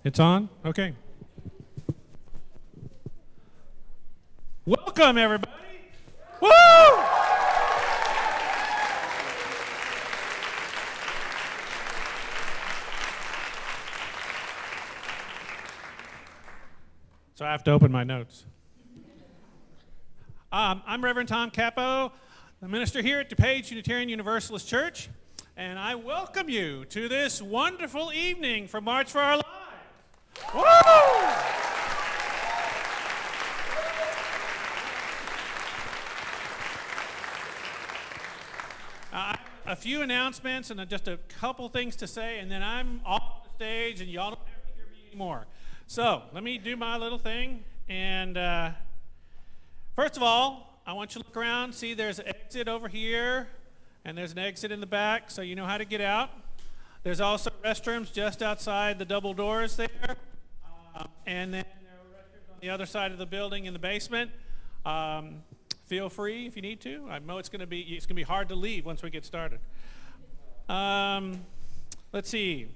It's on? Okay. Welcome, everybody. Woo! So I have to open my notes. I'm Reverend Tom Capo, the minister here at DuPage Unitarian Universalist Church, and I welcome you to this wonderful evening for March for Our Lives. Woo! A few announcements and just a couple things to say, and then I'm off the stage, and y'all don't have to hear me anymore. So let me do my little thing, and first of all, I want you to look around, see there's an exit over here, and there's an exit in the back, so you know how to get out. There's also restrooms just outside the double doors there, and then there are restrooms on the other side of the building in the basement. Feel free if you need to. I know it's going to be hard to leave once we get started. Let's see.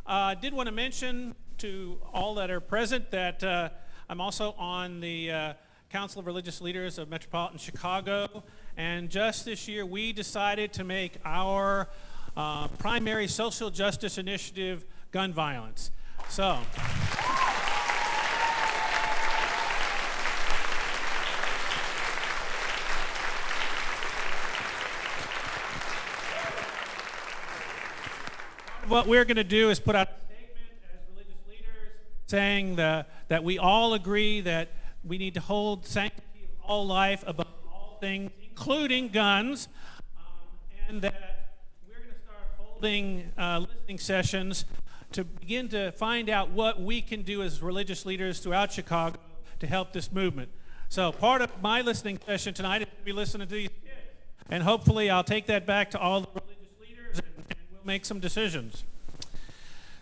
I did want to mention to all that are present that I'm also on the Council of Religious Leaders of Metropolitan Chicago, and just this year we decided to make our primary social justice initiative gun violence. So. What we're going to do is put out a statement as religious leaders saying that we all agree that we need to hold sanctity of all life above all things, including guns, and that we're going to start holding listening sessions to begin to find out what we can do as religious leaders throughout Chicago to help this movement. So part of my listening session tonight is to be listening to these kids, and hopefully I'll take that back to all the religious leaders and we'll make some decisions.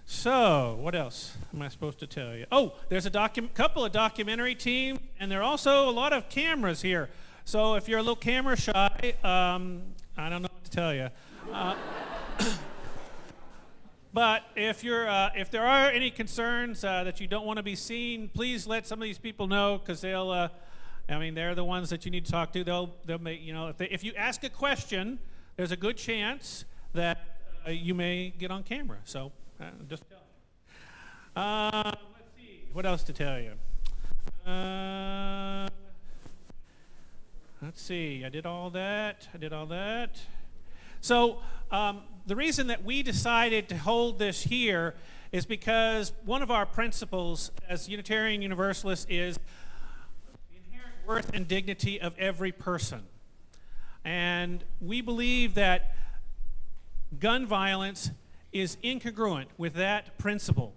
So, what else am I supposed to tell you? Oh, there's a couple of documentary teams, and there are also a lot of cameras here. So if you're a little camera shy, I don't know what to tell you. But if there are any concerns that you don't want to be seen, please let some of these people know, because they'll, they're the ones that you need to talk to. They'll make, if you ask a question, there's a good chance that you may get on camera. So. Just tell me. Let's see. What else to tell you? Let's see. I did all that. So the reason that we decided to hold this here is because one of our principles as Unitarian Universalists is the inherent worth and dignity of every person. And we believe that gun violence is incongruent with that principle.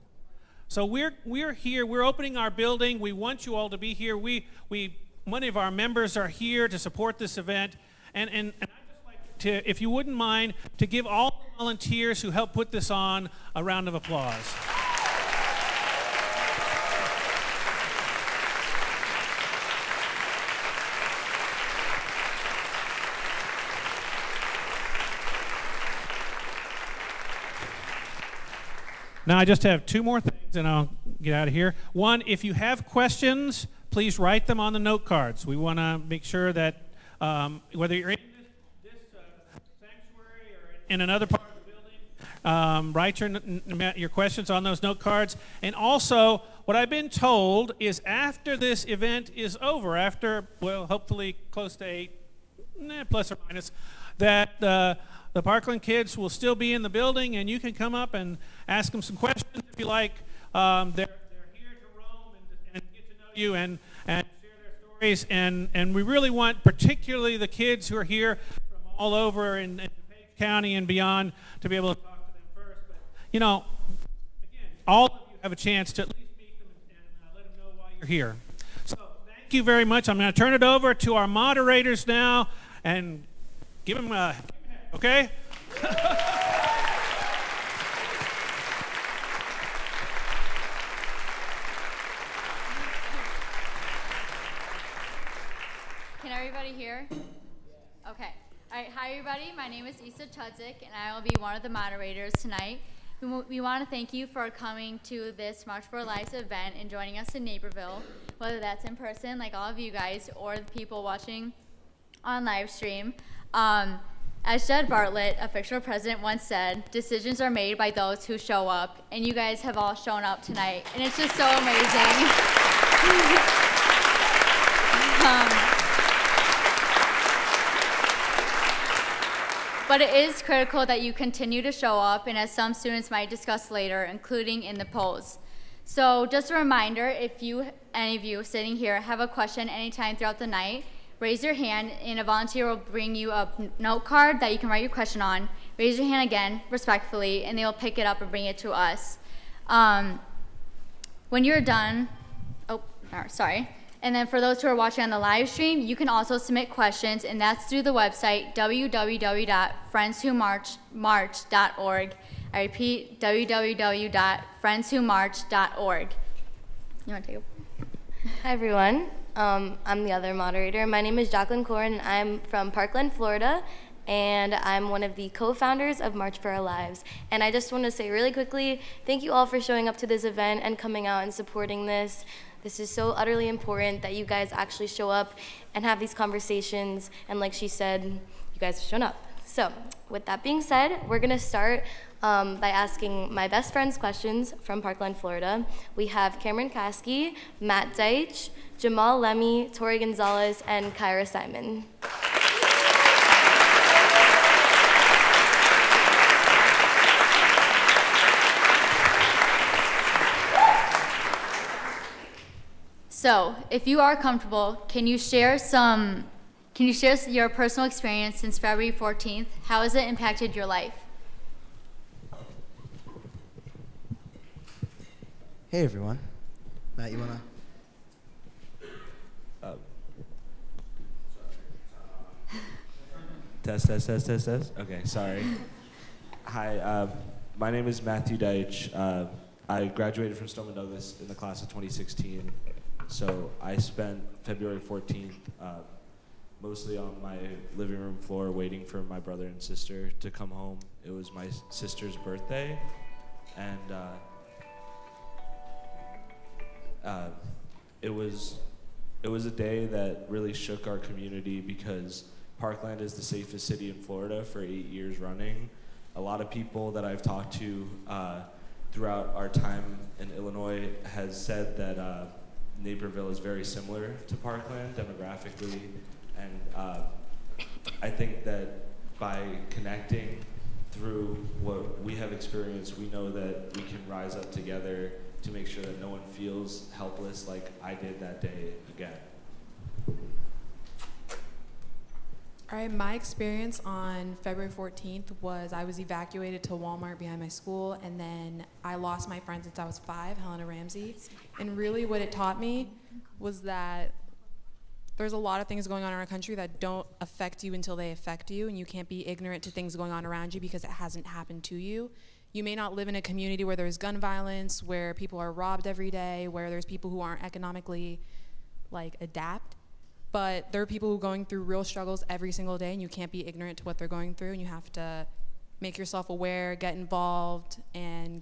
So we're here, we're opening our building, we want you all to be here. Many of our members are here to support this event, and I'd just like to, if you wouldn't mind, to give all the volunteers who helped put this on a round of applause. Now, I just have two more things, and I'll get out of here. One, if you have questions, please write them on the note cards. We want to make sure that whether you're in this sanctuary or in another part of the building, write your questions on those note cards. And also, what I've been told is after this event is over, after, well, hopefully close to 8, plus or minus, that the Parkland kids will still be in the building, and you can come up and ask them some questions if you like. They're here to roam and get to know you and share their stories. And we really want, particularly the kids who are here from all over in DuPage County and beyond, to be able to talk to them first. But, again, all of you have a chance to at least meet them and let them know why you're here. So thank you very much. I'm going to turn it over to our moderators now and give them a... Okay? Can everybody hear? Okay. All right. Hi, everybody. My name is Issa Tudzik, and I will be one of the moderators tonight. We want to thank you for coming to this March for Lives event and joining us in Naperville, whether that's in person, like all of you guys, or the people watching on live stream. As Jed Bartlett, a fictional president, once said, decisions are made by those who show up, and you guys have all shown up tonight, and it's just so amazing. But it is critical that you continue to show up, and as some students might discuss later, including in the polls. So just a reminder, if any of you sitting here have a question anytime throughout the night, raise your hand and a volunteer will bring you a note card that you can write your question on. Raise your hand again, respectfully, and they will pick it up and bring it to us. When you're done, sorry. And then for those who are watching on the live stream, you can also submit questions, and that's through the website www.friendswhomarch.org. I repeat, www.friendswhomarch.org. You want to take it? Hi, everyone. I'm the other moderator. My name is Jacqueline Corin, and I'm from Parkland, Florida, and I'm one of the co-founders of March for Our Lives. And I just want to say really quickly, thank you all for showing up to this event and coming out and supporting this. This is so utterly important that you guys actually show up and have these conversations, and like she said, you guys have shown up. So, with that being said, we're gonna start by asking my best friends questions from Parkland, Florida. We have Cameron Kasky, Matt Deitch, Jamal Lemmy, Tori Gonzalez, and Kyra Simon. So, if you are comfortable, can you share your personal experience since February 14th? How has it impacted your life? Hey everyone. Matt, you wanna? Test. Okay, sorry. Hi, my name is Matthew Deitch. I graduated from Stoneman Douglas in the class of 2016. So I spent February 14th mostly on my living room floor waiting for my brother and sister to come home. It was my sister's birthday, and it was a day that really shook our community because Parkland is the safest city in Florida for 8 years running. A lot of people that I've talked to throughout our time in Illinois has said that Naperville is very similar to Parkland demographically, and I think that by connecting through what we have experienced, we know that we can rise up together to make sure that no one feels helpless like I did that day again. All right, my experience on February 14th was I was evacuated to Walmart behind my school, and then I lost my friend since I was 5, Helena Ramsey. And really what it taught me was that there's a lot of things going on in our country that don't affect you until they affect you, and you can't be ignorant to things going on around you because it hasn't happened to you. You may not live in a community where there's gun violence, where people are robbed every day, where there's people who aren't economically adapt. But there are people who are going through real struggles every single day, and you can't be ignorant to what they're going through, and you have to make yourself aware, get involved in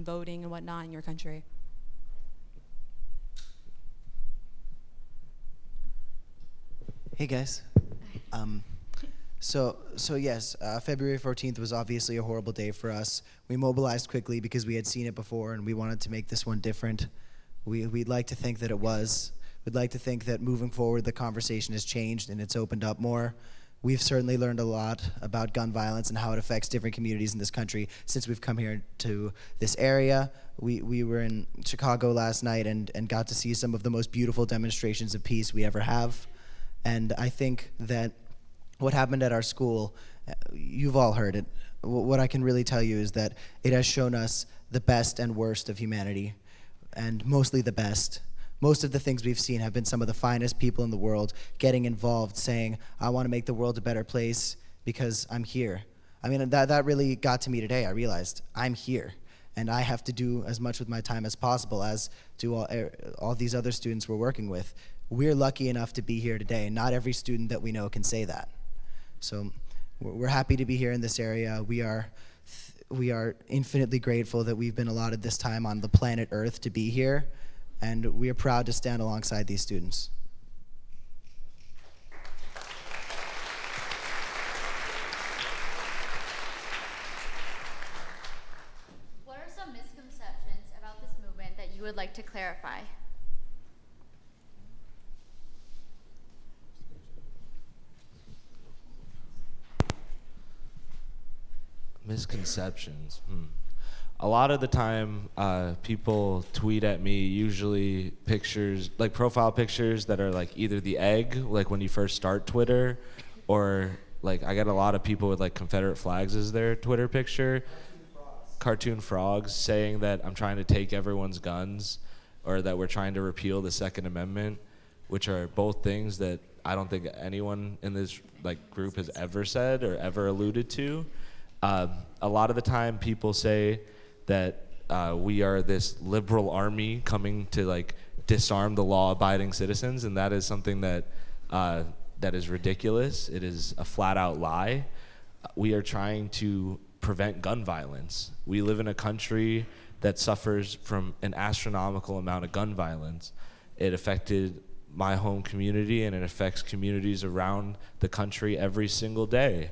voting and whatnot in your country. Hey guys. So yes, February 14th was obviously a horrible day for us. We mobilized quickly because we had seen it before, and we wanted to make this one different. We'd like to think that it was. We'd like to think that moving forward, the conversation has changed and it's opened up more. We've certainly learned a lot about gun violence and how it affects different communities in this country since we've come here to this area. We were in Chicago last night and got to see some of the most beautiful demonstrations of peace we ever have. And I think that what happened at our school, you've all heard it. What I can really tell you is that it has shown us the best and worst of humanity, and mostly the best. Most of the things we've seen have been some of the finest people in the world getting involved, saying, I want to make the world a better place because I'm here. I mean, that really got to me today. I realized I'm here, and I have to do as much with my time as possible, as do all these other students we're working with. We're lucky enough to be here today. Not every student that we know can say that. So we're happy to be here in this area. We are we are infinitely grateful that we've been allotted this time on the planet Earth to be here, and we are proud to stand alongside these students. What are some misconceptions about this movement that you would like to clarify? Misconceptions. A lot of the time, people tweet at me, usually pictures, like profile pictures that are like either the egg, like when you first start Twitter, or like I get a lot of people with like Confederate flags as their Twitter picture. Cartoon frogs saying that I'm trying to take everyone's guns, or that we're trying to repeal the Second Amendment, which are both things that I don't think anyone in this like group has ever said or ever alluded to. A lot of the time people say that we are this liberal army coming to like disarm the law-abiding citizens, and that is something that that is ridiculous. It is a flat-out lie. We are trying to prevent gun violence. We live in a country that suffers from an astronomical amount of gun violence. It affected my home community, and it affects communities around the country every single day.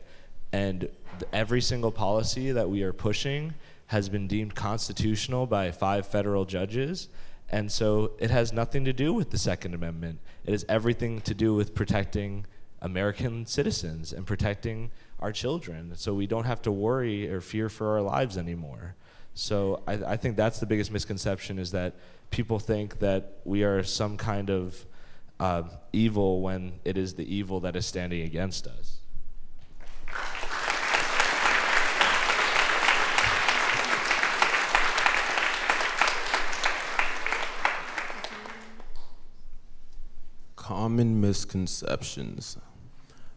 And every single policy that we are pushing has been deemed constitutional by 5 federal judges. And so it has nothing to do with the Second Amendment. It has everything to do with protecting American citizens and protecting our children, so we don't have to worry or fear for our lives anymore. So I think that's the biggest misconception, is that people think that we are some kind of evil when it is the evil that is standing against us. Common misconceptions.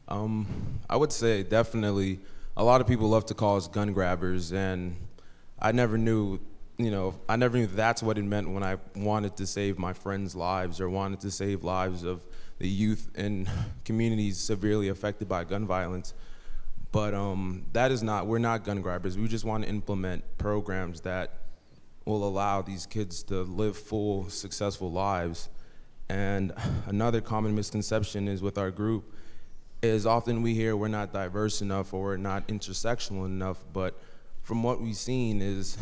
I would say definitely a lot of people love to call us gun grabbers, and I never knew that's what it meant when I wanted to save my friends' lives or wanted to save lives of the youth in communities severely affected by gun violence. But we're not gun grabbers. We just want to implement programs that will allow these kids to live full, successful lives. And another common misconception is with our group is often we hear we're not diverse enough or we're not intersectional enough, but from what we've seen is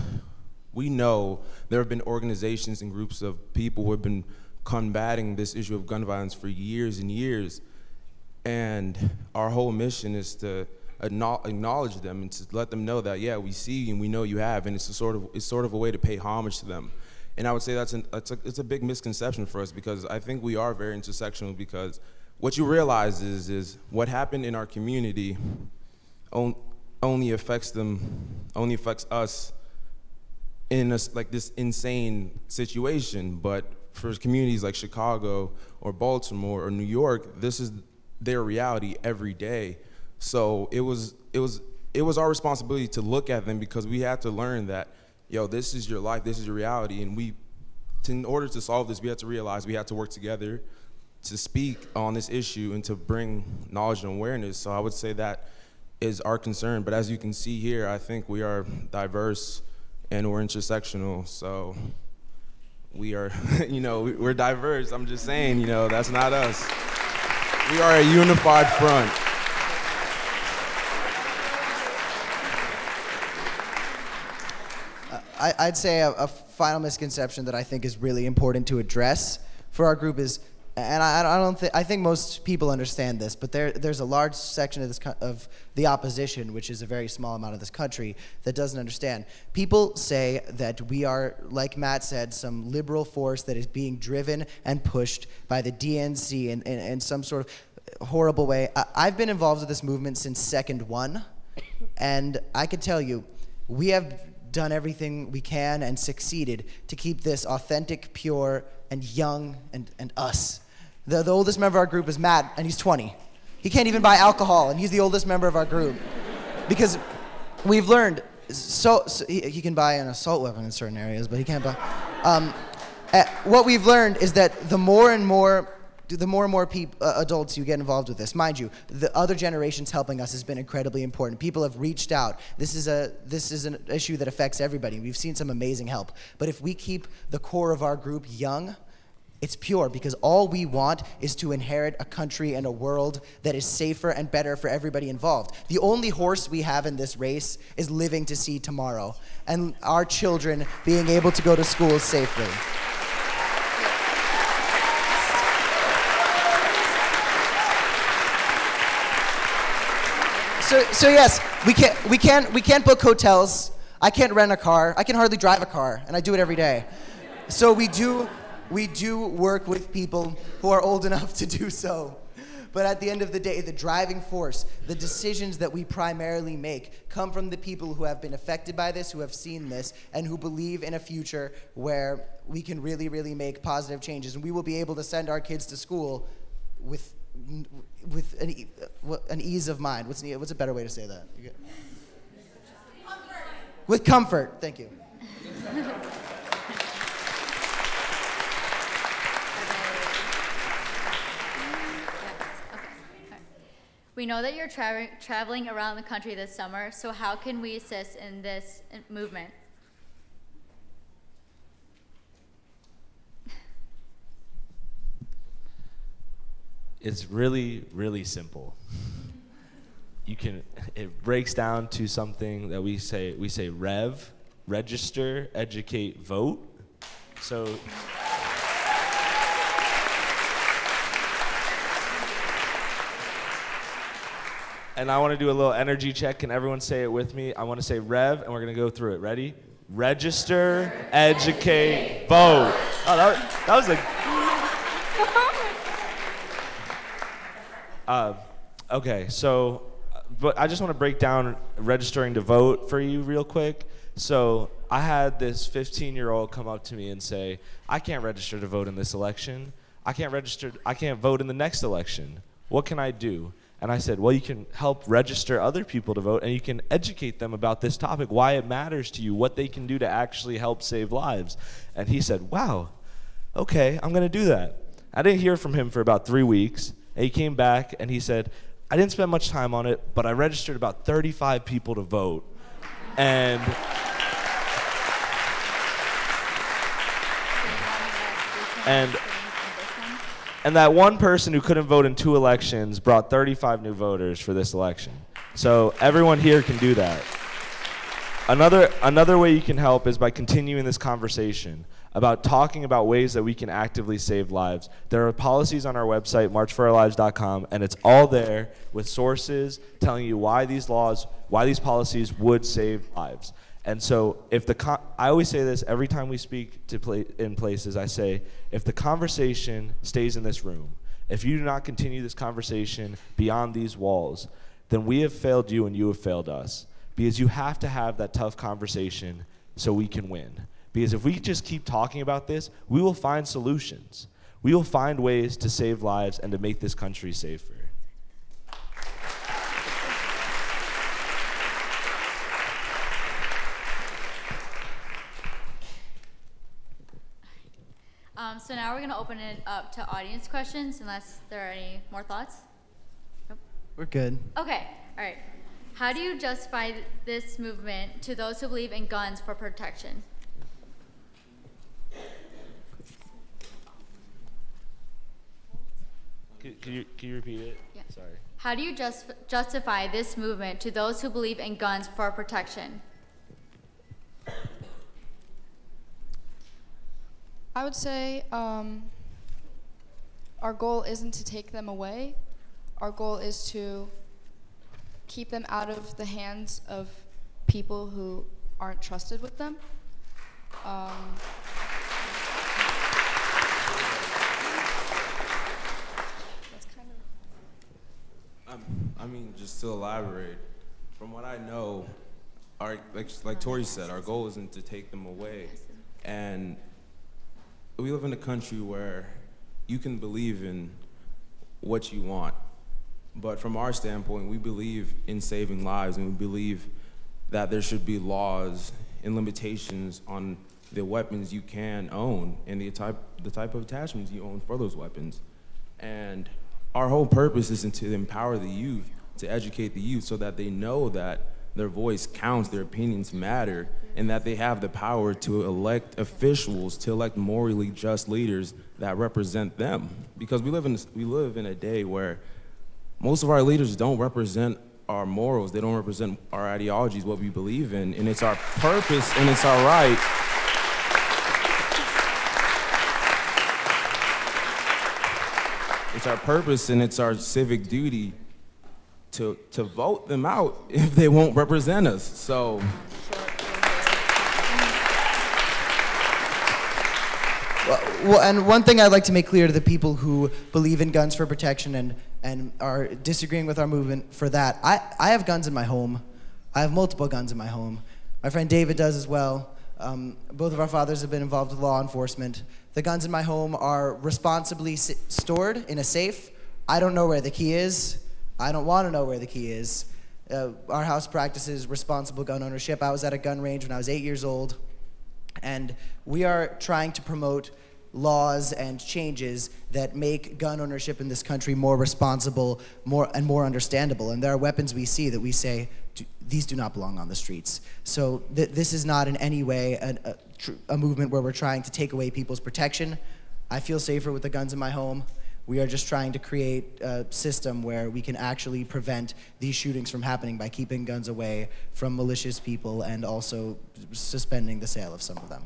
we know there have been organizations and groups of people who have been combating this issue of gun violence for years and years, and our whole mission is to acknowledge them and to let them know that, yeah, we see you and we know you have, and it's sort of a way to pay homage to them. And I would say it's a big misconception for us, because I think we are very intersectional, because what you realize is what happened in our community only affects us in this insane situation. But for communities like Chicago or Baltimore or New York, this is their reality every day. So it was our responsibility to look at them, because we had to learn that, yo, this is your life, this is your reality, and in order to solve this, we had to realize we had to work together to speak on this issue and to bring knowledge and awareness. So I would say that is our concern. But as you can see here, I think we are diverse and we're intersectional. So we are, we're diverse. I'm just saying, that's not us. We are a unified front. I'd say a final misconception that I think is really important to address for our group is, and I think most people understand this, but there's a large section of the opposition, which is a very small amount of this country, that doesn't understand. People say that we are, like Matt said, some liberal force that is being driven and pushed by the DNC in some sort of horrible way. I've been involved with this movement since Second One, and I can tell you, we have done everything we can and succeeded to keep this authentic, pure, and young, and us. The oldest member of our group is Matt, and he's 20. He can't even buy alcohol, and he's the oldest member of our group. Because we've learned, he can buy an assault weapon in certain areas, but he can't buy. What we've learned is that the more and more the more and more adults you get involved with this, mind you, the other generations helping us has been incredibly important. People have reached out. This is an issue that affects everybody. We've seen some amazing help. But if we keep the core of our group young, it's pure, because all we want is to inherit a country and a world that is safer and better for everybody involved. The only horse we have in this race is living to see tomorrow, and our children being able to go to school safely. So yes, we can't book hotels. I can't rent a car. I can hardly drive a car, and I do it every day. So we do work with people who are old enough to do so. But at the end of the day, the driving force, the decisions that we primarily make come from the people who have been affected by this, who have seen this, and who believe in a future where we can really, really make positive changes. And we will be able to send our kids to school with an ease of mind. What's a better way to say that? Comfort. With comfort. Thank you. We know that you're traveling around the country this summer, so how can we assist in this movement? It's really, really simple. It breaks down to something that we say register, educate, vote. So and I want to do a little energy check. Can everyone say it with me? I want to say rev, and we're going to go through it. Ready? Register, educate, vote. Oh, that was a... Okay, so, but I just want to break down registering to vote for you real quick. So I had this 15-year-old come up to me and say, I can't register to vote in this election. I can't vote in the next election. What can I do? And I said, well, you can help register other people to vote, and you can educate them about this topic, why it matters to you, what they can do to actually help save lives. And he said, wow, okay, I'm going to do that. I didn't hear from him for about 3 weeks, and he came back, and he said, I didn't spend much time on it, but I registered about 35 people to vote. And that one person who couldn't vote in 2 elections brought 35 new voters for this election. So everyone here can do that. Another way you can help is by continuing this conversation about talking about ways that we can actively save lives. There are policies on our website, marchforourlives.com, and it's all there with sources telling you why these policies would save lives. And so I always say this every time we speak in places, I say, if the conversation stays in this room, if you do not continue this conversation beyond these walls, then we have failed you and you have failed us. Because you have to have that tough conversation so we can win. Because if we just keep talking about this, we will find solutions. We will find ways to save lives and to make this country safer. So now we're going to open it up to audience questions, unless there are any more thoughts. Nope. We're good. Okay, all right. How do you justify this movement to those who believe in guns for protection? Can you repeat it? Yeah. Sorry. How do you justify this movement to those who believe in guns for protection? I would say our goal isn't to take them away. Our goal is to keep them out of the hands of people who aren't trusted with them. That's kind of... I mean, just to elaborate, from what I know, like Tori said, our goal isn't to take them away. And we live in a country where you can believe in what you want. But from our standpoint, we believe in saving lives, and we believe that there should be laws and limitations on the weapons you can own and the type of attachments you own for those weapons. And our whole purpose is to empower the youth, to educate the youth so that they know that their voice counts, their opinions matter, and that they have the power to elect officials, to elect morally just leaders that represent them. Because we live in a day where most of our leaders don't represent our morals, they don't represent our ideologies, what we believe in, and it's our purpose and it's our right. It's our purpose and it's our civic duty to vote them out if they won't represent us. So. Well, and one thing I'd like to make clear to the people who believe in guns for protection and are disagreeing with our movement for that, I have guns in my home. I have multiple guns in my home. My friend David does as well. Both of our fathers have been involved with law enforcement. The guns in my home are responsibly stored in a safe. I don't know where the key is. I don't want to know where the key is. Our house practices responsible gun ownership. I was at a gun range when I was 8 years old. And we are trying to promote laws and changes that make gun ownership in this country more responsible, more understandable. And there are weapons we see that we say, these do not belong on the streets. So this is not in any way a movement where we're trying to take away people's protection. I feel safer with the guns in my home. We are just trying to create a system where we can actually prevent these shootings from happening by keeping guns away from malicious people and also suspending the sale of some of them.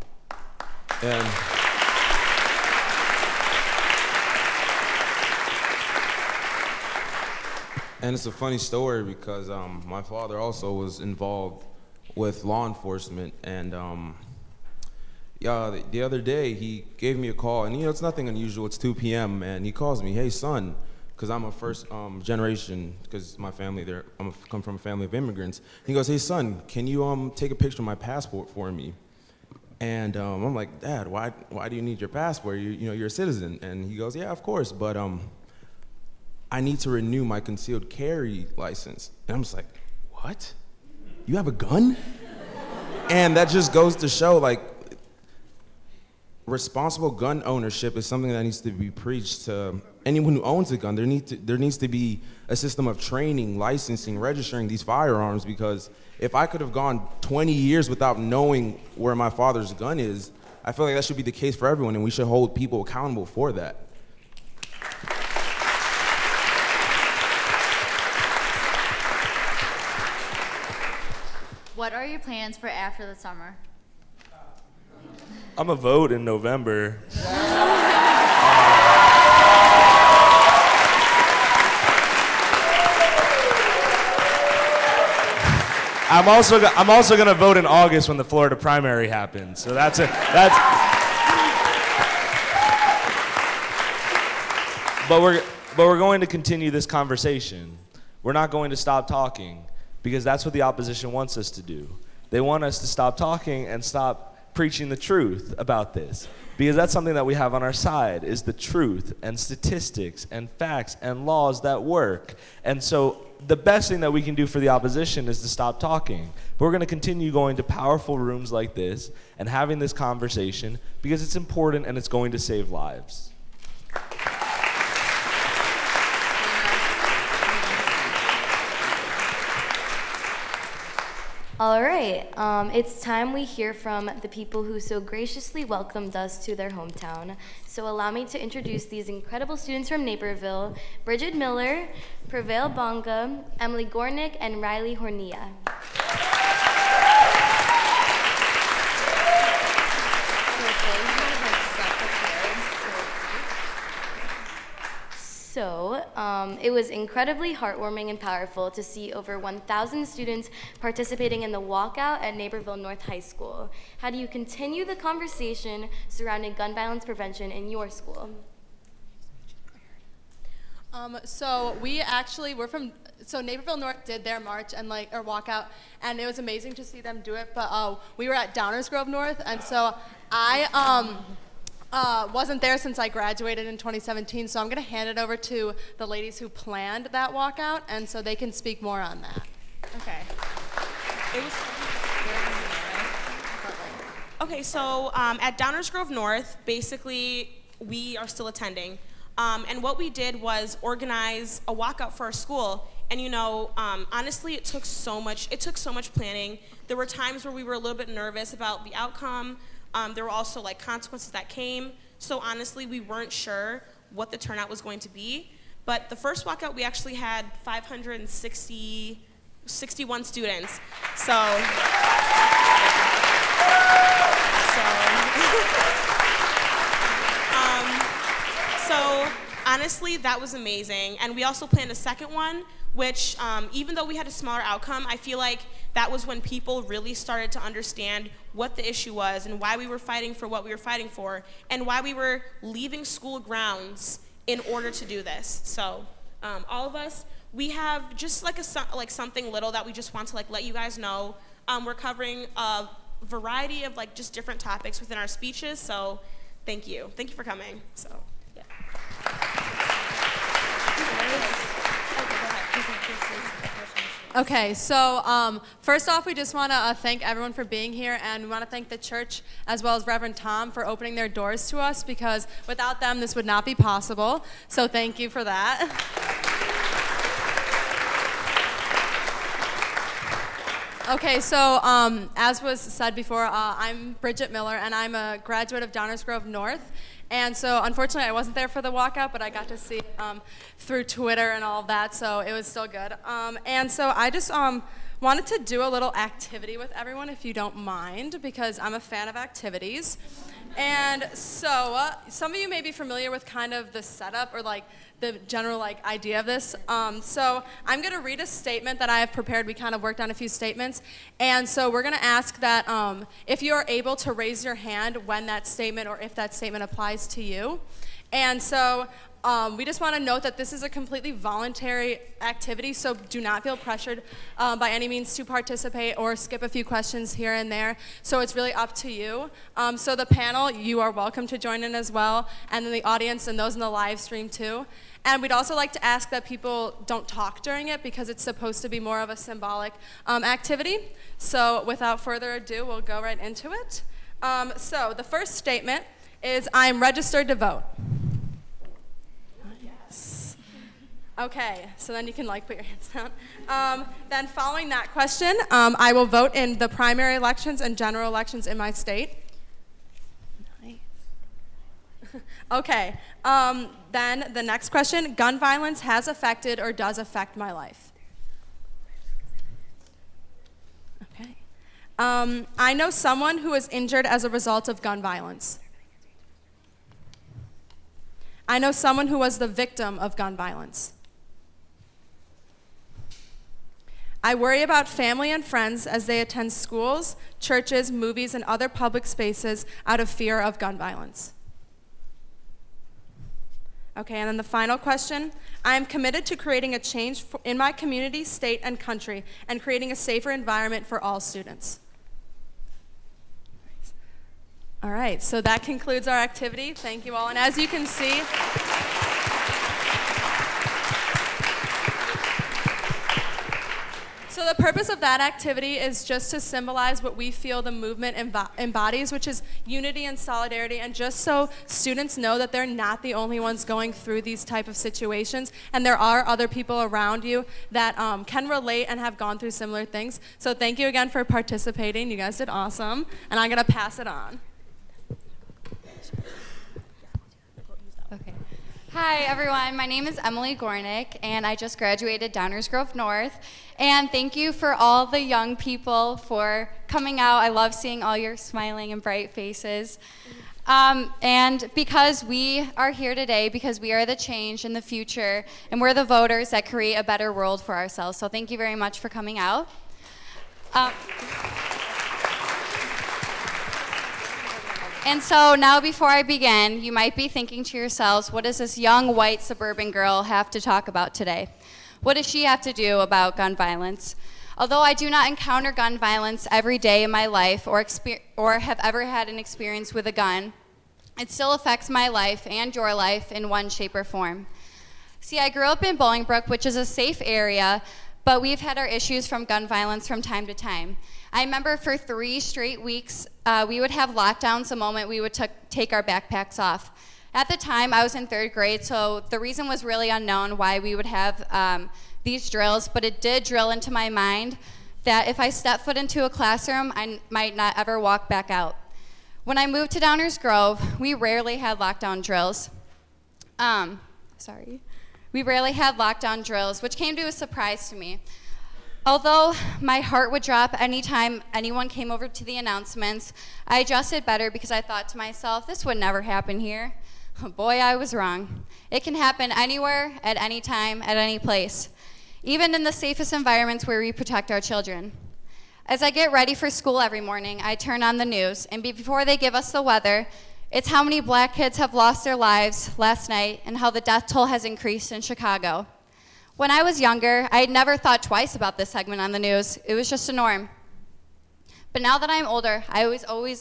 And it's a funny story because my father also was involved with law enforcement, and the other day he gave me a call, and it's nothing unusual, it's 2 p.m. and he calls me, hey son, because I'm a first generation, because my family I come from a family of immigrants. He goes, hey son, can you take a picture of my passport for me? And I'm like, Dad, why do you need your passport? You're a citizen. And he goes, yeah, of course, but I need to renew my concealed carry license. And I'm just like, what? You have a gun? And that just goes to show, like, responsible gun ownership is something that needs to be preached to anyone who owns a gun. There needs to be a system of training, licensing, registering these firearms, because if I could have gone 20 years without knowing where my father's gun is, I feel like that should be the case for everyone, and we should hold people accountable for that. What are your plans for after the summer? I'm a vote in November. I'm also gonna vote in August when the Florida primary happens. So that's. But we're going to continue this conversation. We're not going to stop talking, because that's what the opposition wants us to do. They want us to stop talking and stop preaching the truth about this, because that's something that we have on our side, is the truth and statistics and facts and laws that work. And so the best thing that we can do for the opposition is to stop talking. But we're going to continue going to powerful rooms like this and having this conversation, because it's important and it's going to save lives. All right, it's time we hear from the people who so graciously welcomed us to their hometown. So allow me to introduce these incredible students from Naperville: Bridget Miller, Prevail Bonga, Emily Gornick, and Riley Hernia. So it was incredibly heartwarming and powerful to see over 1,000 students participating in the walkout at Naperville North High School. How do you continue the conversation surrounding gun violence prevention in your school? So Naperville North did their march and or walkout, and it was amazing to see them do it. But we were at Downers Grove North, and so I wasn't there since I graduated in 2017, so I'm going to hand it over to the ladies who planned that walkout, and so they can speak more on that. Okay. Okay, so at Downers Grove North, basically, we are still attending. And what we did was organize a walkout for our school. And you know, honestly, it took so much planning. There were times where we were a little bit nervous about the outcome. There were also like consequences that came. So honestly, we weren't sure what the turnout was going to be. But the first walkout, we actually had 561 students. So honestly, that was amazing. And we also planned a second one, which even though we had a smaller outcome, I feel like that was when people really started to understand what the issue was and why we were fighting for what we were fighting for and why we were leaving school grounds in order to do this. So all of us, we have just like something little that we just want to like let you guys know. We're covering a variety of like just different topics within our speeches. So thank you for coming. So yeah. Okay, so first off, we just want to thank everyone for being here, and we want to thank the church as well as Reverend Tom for opening their doors to us, because without them, this would not be possible. So thank you for that. Okay, so as was said before, I'm Bridget Miller, and I'm a graduate of Downers Grove North. And so, unfortunately, I wasn't there for the walkout, but I got to see it through Twitter and all of that, so it was still good. And so I just wanted to do a little activity with everyone, if you don't mind, because I'm a fan of activities. And so some of you may be familiar with kind of the setup or like the general like idea of this. So I'm going to read a statement that I have prepared. We kind of worked on a few statements. And so we're going to ask that if you are able to raise your hand when that statement or if that statement applies to you. And so we just want to note that this is a completely voluntary activity, so do not feel pressured by any means to participate or skip a few questions here and there. So it's really up to you. So the panel, you are welcome to join in as well, and then the audience and those in the live stream too. And we'd also like to ask that people don't talk during it, because it's supposed to be more of a symbolic activity. So without further ado, we'll go right into it. So the first statement is, I am registered to vote. Okay, so then you can like put your hands down. Then following that question, I will vote in the primary elections and general elections in my state. Nice. Okay, then the next question, gun violence has affected or does affect my life. Okay. I know someone who was injured as a result of gun violence. I know someone who was the victim of gun violence. I worry about family and friends as they attend schools, churches, movies, and other public spaces out of fear of gun violence. Okay, and then the final question. I am committed to creating a change in my community, state, and country, and creating a safer environment for all students. All right, so that concludes our activity. Thank you all. And as you can see, so the purpose of that activity is just to symbolize what we feel the movement embodies, which is unity and solidarity, and just so students know that they're not the only ones going through these type of situations, and there are other people around you that can relate and have gone through similar things. So thank you again for participating. You guys did awesome, and I'm going to pass it on. Okay. Hi, everyone. My name is Emily Gornick, and I just graduated Downers Grove North. And thank you for all the young people for coming out. I love seeing all your smiling and bright faces. And because we are here today, because we are the change in the future, and we're the voters that create a better world for ourselves. So thank you very much for coming out. And so now before I begin, you might be thinking to yourselves, what does this young white suburban girl have to talk about today? What does she have to do about gun violence? Although I do not encounter gun violence every day in my life or have ever had an experience with a gun, it still affects my life and your life in one shape or form. See, I grew up in Bolingbrook, which is a safe area, but we've had our issues from gun violence from time to time. I remember for 3 straight weeks, we would have lockdowns the moment we would take our backpacks off. At the time, I was in 3rd grade, so the reason was really unknown why we would have these drills, but it did drill into my mind that if I step foot into a classroom, I might not ever walk back out. When I moved to Downers Grove, we rarely had lockdown drills. We rarely had lockdown drills, which came to a surprise to me. Although my heart would drop anytime anyone came over to the announcements, I adjusted better because I thought to myself, this would never happen here. Boy, I was wrong. It can happen anywhere, at any time, at any place, even in the safest environments where we protect our children. As I get ready for school every morning, I turn on the news, and before they give us the weather, it's how many black kids have lost their lives last night and how the death toll has increased in Chicago. When I was younger, I had never thought twice about this segment on the news. It was just a norm. But now that I'm older, I always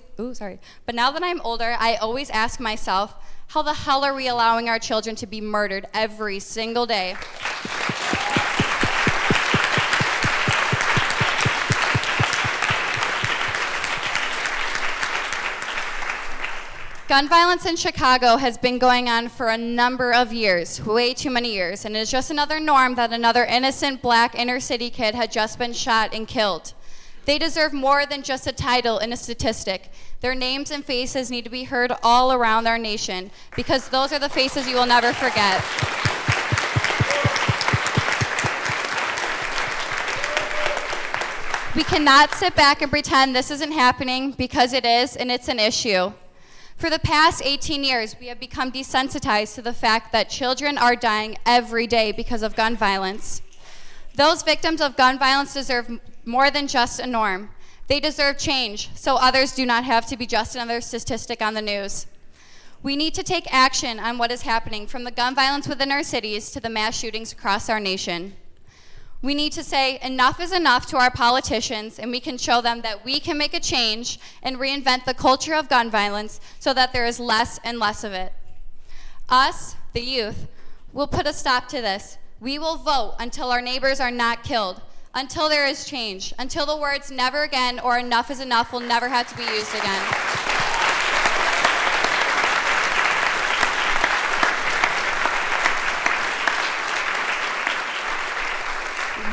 ask myself, how the hell are we allowing our children to be murdered every single day? Gun violence in Chicago has been going on for a number of years, way too many years, and it's just another norm that another innocent black inner city kid had just been shot and killed. They deserve more than just a title and a statistic. Their names and faces need to be heard all around our nation, because those are the faces you will never forget. We cannot sit back and pretend this isn't happening, because it is, and it's an issue. For the past 18 years, we have become desensitized to the fact that children are dying every day because of gun violence. Those victims of gun violence deserve more than just a norm. They deserve change, so others do not have to be just another statistic on the news. We need to take action on what is happening, from the gun violence within our cities to the mass shootings across our nation. We need to say enough is enough to our politicians, and we can show them that we can make a change and reinvent the culture of gun violence so that there is less and less of it. Us, the youth, will put a stop to this. We will vote until our neighbors are not killed, until there is change, until the words never again or enough is enough will never have to be used again.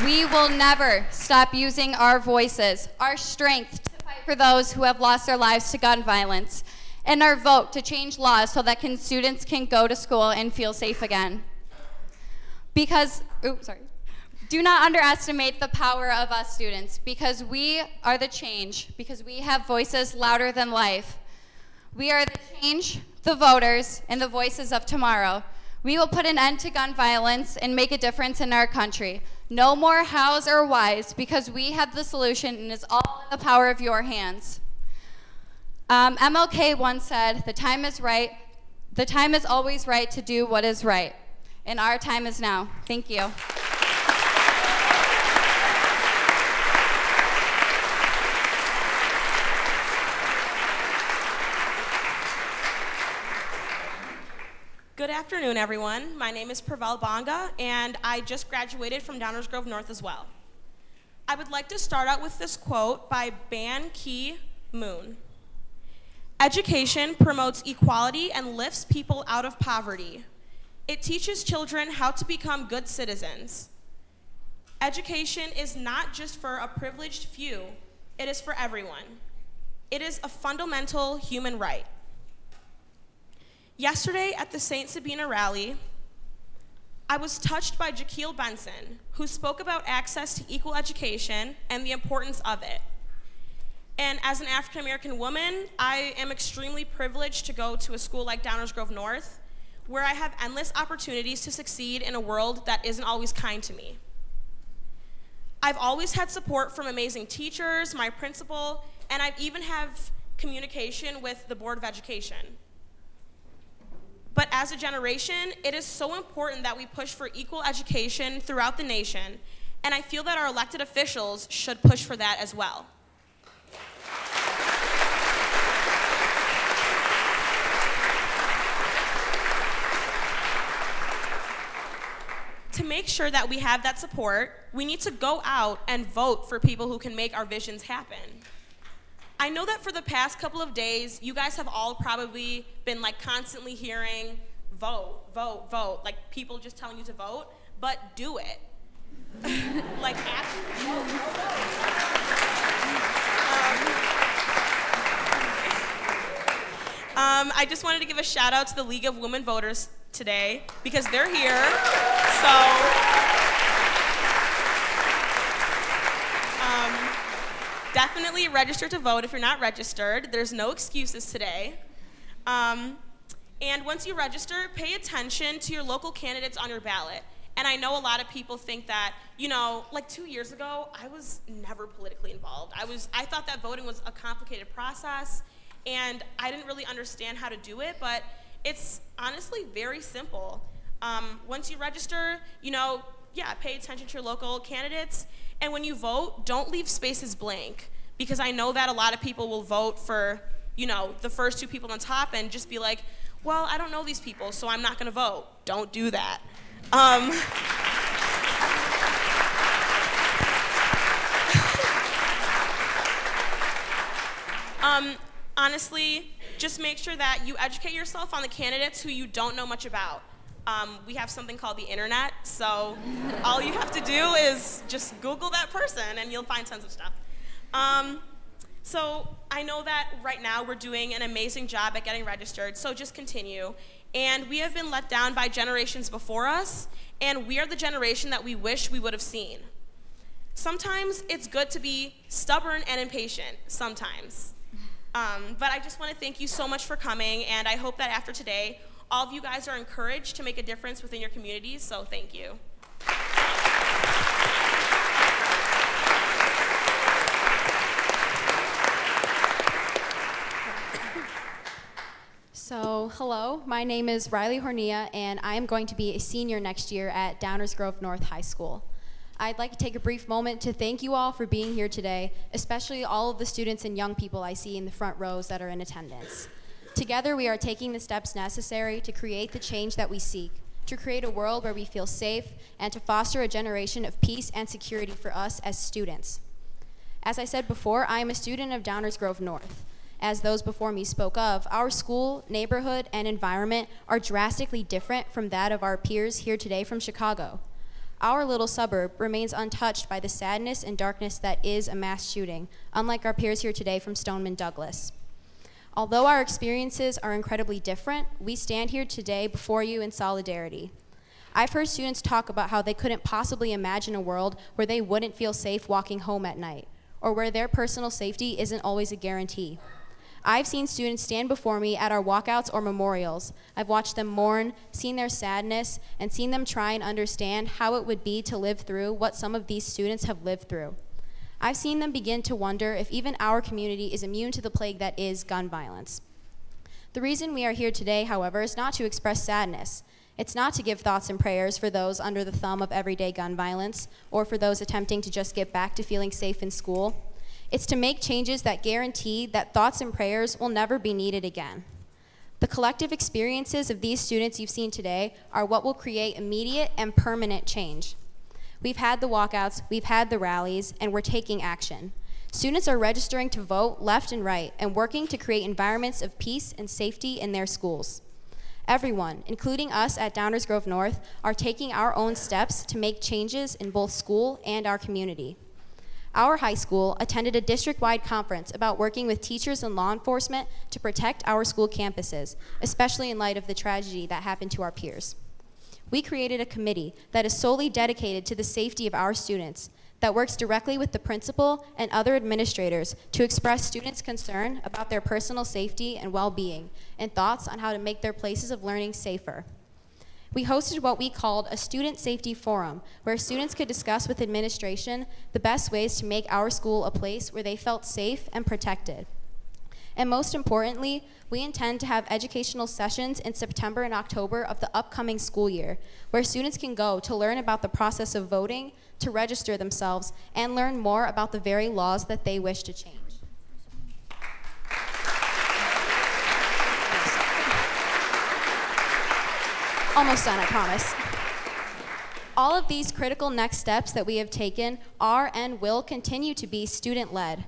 We will never stop using our voices, our strength to fight for those who have lost their lives to gun violence, and our vote to change laws so that students can go to school and feel safe again. Do not underestimate the power of us students, because we are the change, because we have voices louder than life. We are the change, the voters, and the voices of tomorrow. We will put an end to gun violence and make a difference in our country. No more hows or whys, because we have the solution, and it's all in the power of your hands. MLK once said, the time is always right to do what is right. And our time is now. Thank you. Good afternoon, everyone. My name is Pravel Banga, and I just graduated from Downers Grove North as well. I would like to start out with this quote by Ban Ki-moon. Education promotes equality and lifts people out of poverty. It teaches children how to become good citizens. Education is not just for a privileged few, it is for everyone. It is a fundamental human right. Yesterday at the St. Sabina rally, I was touched by Jaquil Benson, who spoke about access to equal education and the importance of it. And as an African American woman, I am extremely privileged to go to a school like Downers Grove North, where I have endless opportunities to succeed in a world that isn't always kind to me. I've always had support from amazing teachers, my principal, and I even have communication with the Board of Education. But as a generation, it is so important that we push for equal education throughout the nation, and I feel that our elected officials should push for that as well. To make sure that we have that support, we need to go out and vote for people who can make our visions happen. I know that for the past couple of days, you guys have all probably been like constantly hearing vote, vote, vote, like people just telling you to vote, but do it. Like actually vote, vote, vote. I just wanted to give a shout out to the League of Women Voters today because they're here. Definitely register to vote if you're not registered. There's no excuses today. And once you register, pay attention to your local candidates on your ballot. And I know a lot of people think that, you know, like 2 years ago, I was never politically involved. I thought that voting was a complicated process, and I didn't really understand how to do it, but it's honestly very simple. Once you register, you know, yeah, pay attention to your local candidates. And when you vote, don't leave spaces blank, because I know that a lot of people will vote for, you know, the first two people on top and just be like, well, I don't know these people, so I'm not gonna vote. Don't do that. Honestly, just make sure that you educate yourself on the candidates who you don't know much about. We have something called the internet, so all you have to do is just Google that person and you'll find tons of stuff. So I know that right now we're doing an amazing job at getting registered, so just continue. And we have been let down by generations before us, and we are the generation that we wish we would have seen. Sometimes it's good to be stubborn and impatient, sometimes. But I just want to thank you so much for coming, and I hope that after today, all of you guys are encouraged to make a difference within your communities, so thank you. So, hello, my name is Riley Hernia, and I am going to be a senior next year at Downers Grove North High School. I'd like to take a brief moment to thank you all for being here today, especially all of the students and young people I see in the front rows that are in attendance. Together, we are taking the steps necessary to create the change that we seek, to create a world where we feel safe, and to foster a generation of peace and security for us as students. As I said before, I am a student of Downers Grove North. As those before me spoke of, our school, neighborhood, and environment are drastically different from that of our peers here today from Chicago. Our little suburb remains untouched by the sadness and darkness that is a mass shooting, unlike our peers here today from Stoneman Douglas. Although our experiences are incredibly different, we stand here today before you in solidarity. I've heard students talk about how they couldn't possibly imagine a world where they wouldn't feel safe walking home at night, or where their personal safety isn't always a guarantee. I've seen students stand before me at our walkouts or memorials. I've watched them mourn, seen their sadness, and seen them try and understand how it would be to live through what some of these students have lived through. I've seen them begin to wonder if even our community is immune to the plague that is gun violence. The reason we are here today, however, is not to express sadness. It's not to give thoughts and prayers for those under the thumb of everyday gun violence, or for those attempting to just get back to feeling safe in school. It's to make changes that guarantee that thoughts and prayers will never be needed again. The collective experiences of these students you've seen today are what will create immediate and permanent change. We've had the walkouts, we've had the rallies, and we're taking action. Students are registering to vote left and right and working to create environments of peace and safety in their schools. Everyone, including us at Downers Grove North, are taking our own steps to make changes in both school and our community. Our high school attended a district-wide conference about working with teachers and law enforcement to protect our school campuses, especially in light of the tragedy that happened to our peers. We created a committee that is solely dedicated to the safety of our students, that works directly with the principal and other administrators to express students' concern about their personal safety and well-being, and thoughts on how to make their places of learning safer. We hosted what we called a student safety forum, where students could discuss with administration the best ways to make our school a place where they felt safe and protected. And most importantly, we intend to have educational sessions in September and October of the upcoming school year, where students can go to learn about the process of voting, to register themselves, and learn more about the very laws that they wish to change. Almost done, I promise. All of these critical next steps that we have taken are and will continue to be student-led.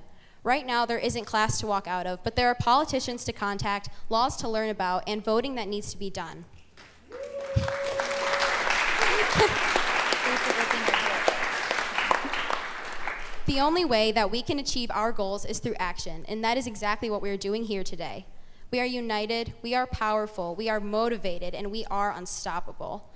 Right now, there isn't class to walk out of, but there are politicians to contact, laws to learn about, and voting that needs to be done. The only way that we can achieve our goals is through action, and that is exactly what we are doing here today. We are united, we are powerful, we are motivated, and we are unstoppable.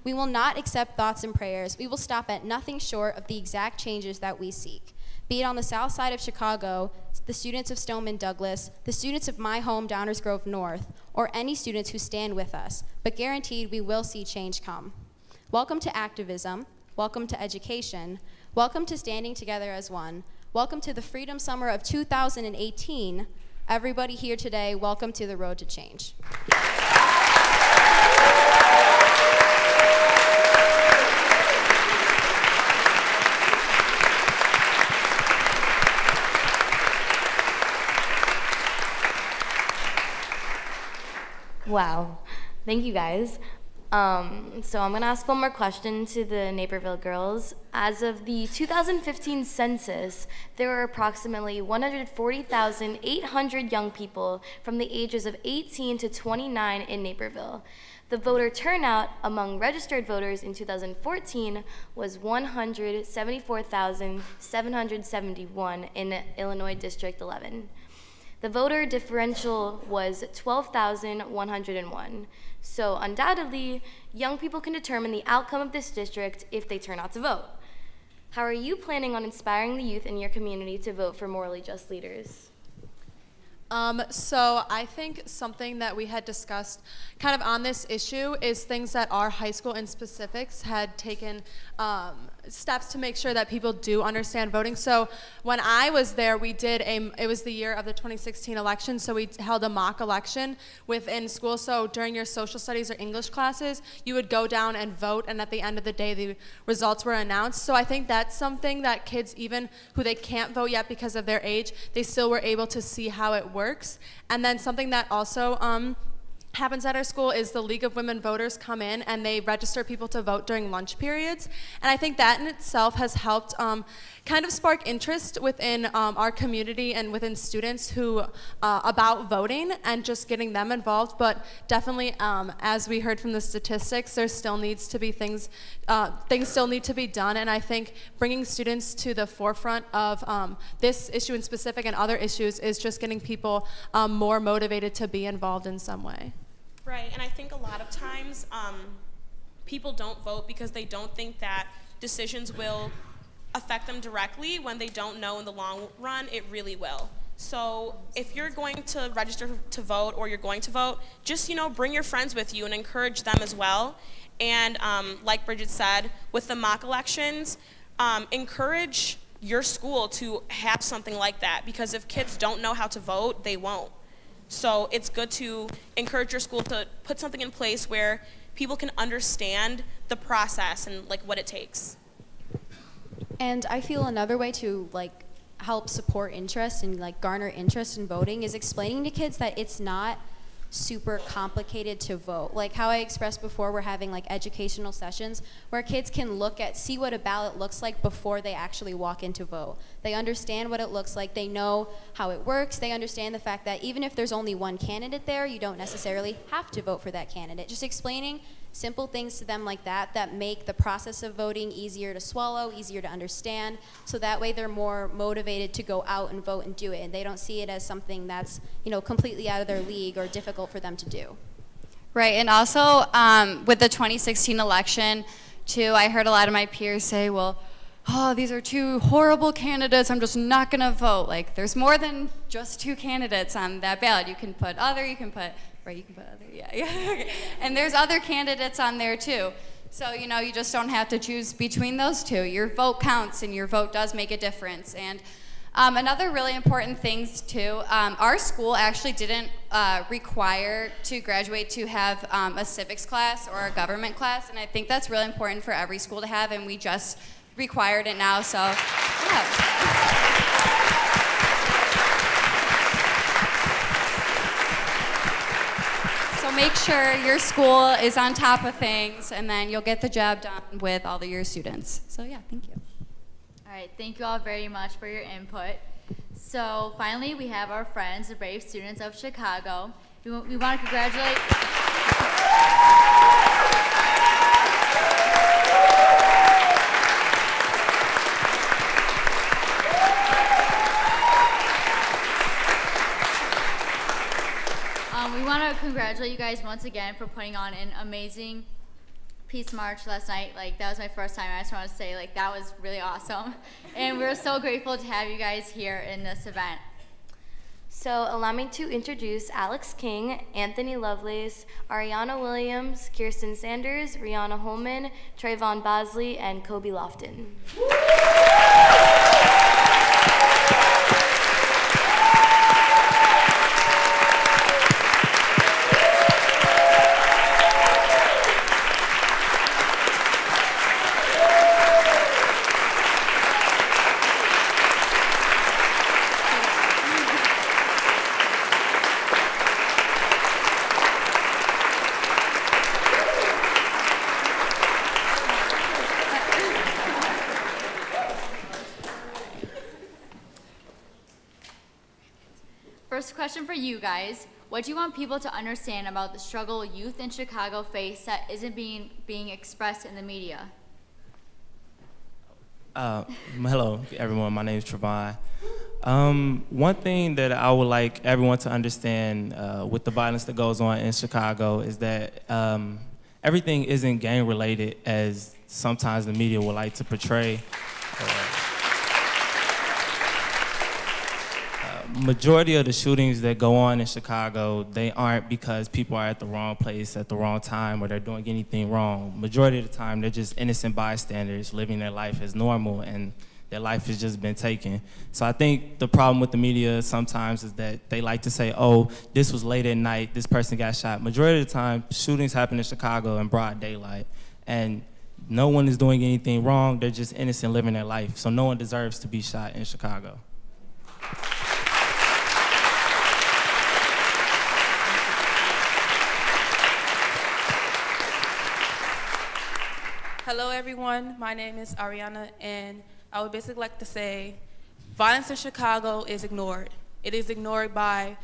We will not accept thoughts and prayers. We will stop at nothing short of the exact changes that we seek. Be it on the south side of Chicago, the students of Stoneman Douglas, the students of my home, Downers Grove North, or any students who stand with us, but guaranteed we will see change come. Welcome to activism, welcome to education, welcome to standing together as one, welcome to the Freedom Summer of 2018. Everybody here today, welcome to the road to change. Wow, thank you guys. So I'm gonna ask one more question to the Naperville girls. As of the 2015 census, there were approximately 140,800 young people from the ages of 18 to 29 in Naperville. The voter turnout among registered voters in 2014 was 174,771 in Illinois District 11. The voter differential was 12,101. So undoubtedly, young people can determine the outcome of this district if they turn out to vote. How are you planning on inspiring the youth in your community to vote for morally just leaders? So I think something that we had discussed kind of on this issue is things that our high school in specifics had taken steps to make sure that people do understand voting. So when I was there, we did it was the year of the 2016 election, so we held a mock election within school. So during your social studies or English classes, you would go down and vote, and at the end of the day, the results were announced. So I think that's something that kids, even who they can't vote yet because of their age, they still were able to see how it works. And then something that also happens at our school is the League of Women Voters come in and they register people to vote during lunch periods. And I think that in itself has helped kind of spark interest within our community and within students who about voting and just getting them involved. But definitely, as we heard from the statistics, there still needs to be things still need to be done. And I think bringing students to the forefront of this issue in specific and other issues is just getting people more motivated to be involved in some way. Right, and I think a lot of times people don't vote because they don't think that decisions will affect them directly when they don't know in the long run it really will. So if you're going to register to vote or you're going to vote, just bring your friends with you and encourage them as well. And like Bridget said, with the mock elections, encourage your school to have something like that, because if kids don't know how to vote, they won't. So it's good to encourage your school to put something in place where people can understand the process and what it takes. And I feel another way to help support interest and garner interest in voting is explaining to kids that it's not super complicated to vote. Like how I expressed before, we're having educational sessions where kids can see what a ballot looks like before they actually walk in to vote. They understand what it looks like, they know how it works, they understand the fact that even if there's only one candidate there, you don't necessarily have to vote for that candidate. Just explaining simple things to them like that make the process of voting easier to swallow, easier to understand, so that way they're more motivated to go out and vote and do it, and they don't see it as something that's completely out of their league or difficult for them to do. Right, and also with the 2016 election too, I heard a lot of my peers say, well, oh, these are two horrible candidates, I'm just not gonna vote. There's more than just two candidates on that ballot. You can put other, you can put other, yeah. Okay. And there's other candidates on there too. So, you just don't have to choose between those two. Your vote counts and your vote does make a difference. And another really important thing too, our school actually didn't require to graduate to have a civics class or a government class, and I think that's really important for every school to have, and we just required it now, so yeah. So make sure your school is on top of things, and then you'll get the job done with all of your students. So yeah, thank you. All right, thank you all very much for your input. So finally, we have our friends, the brave students of Chicago. We want to congratulate. We want to congratulate you guys once again for putting on an amazing Peace March last night. Like, that was my first time. I just want to say, like, that was really awesome. And we're so grateful to have you guys here in this event. So allow me to introduce Alex King, Anthony Lovelace, Ariana Williams, Kirsten Sanders, Rihanna Holman, Trayvon Bosley, and Kobe Lofton. First question for you guys. What do you want people to understand about the struggle youth in Chicago face that isn't being expressed in the media? Hello, everyone. My name is Trevon. One thing that I would like everyone to understand with the violence that goes on in Chicago is that everything isn't gang-related, as sometimes the media would like to portray. Majority of the shootings that go on in Chicago, they aren't because people are at the wrong place at the wrong time or they're doing anything wrong. Majority of the time, they're just innocent bystanders living their life as normal, and their life has just been taken. So I think the problem with the media sometimes is that they like to say, oh, this was late at night, this person got shot. Majority of the time, shootings happen in Chicago in broad daylight, and no one is doing anything wrong. They're just innocent living their life. So no one deserves to be shot in Chicago. Hello everyone, my name is Ariana, and I would basically like to say violence in Chicago is ignored. It is ignored by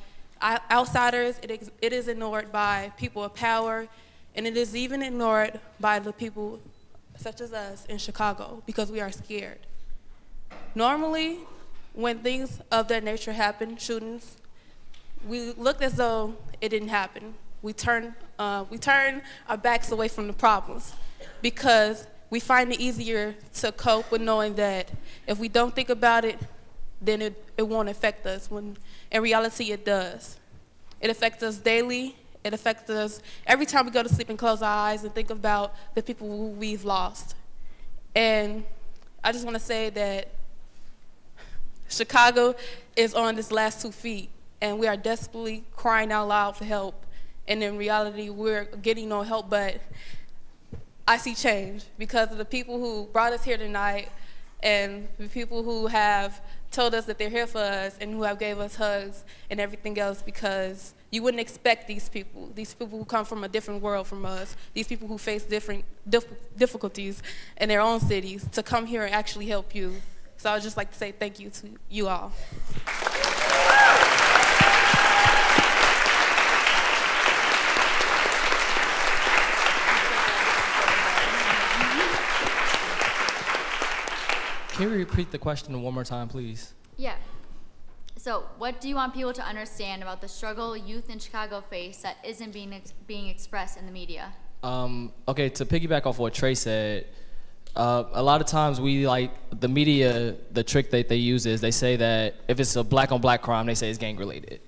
outsiders, it is ignored by people of power, and it is even ignored by the people such as us in Chicago because we are scared. Normally, when things of that nature happen, shootings, we look as though it didn't happen. We turn our backs away from the problems, because we find it easier to cope with knowing that if we don't think about it, then it won't affect us, when in reality it does. It affects us daily. It affects us every time we go to sleep and close our eyes and think about the people who we've lost. And I just want to say that Chicago is on its last 2 feet, and we are desperately crying out loud for help. And in reality, we're getting no help, but I see change because of the people who brought us here tonight and the people who have told us that they're here for us and who have gave us hugs and everything else, because you wouldn't expect these people who come from a different world from us, these people who face different difficulties in their own cities, to come here and actually help you. So I would just like to say thank you to you all. Can you repeat the question one more time, please? Yeah. So what do you want people to understand about the struggle youth in Chicago face that isn't being expressed in the media? Okay, to piggyback off what Trey said, a lot of times the media, the trick that they use is they say that if it's a black on black crime, they say it's gang related.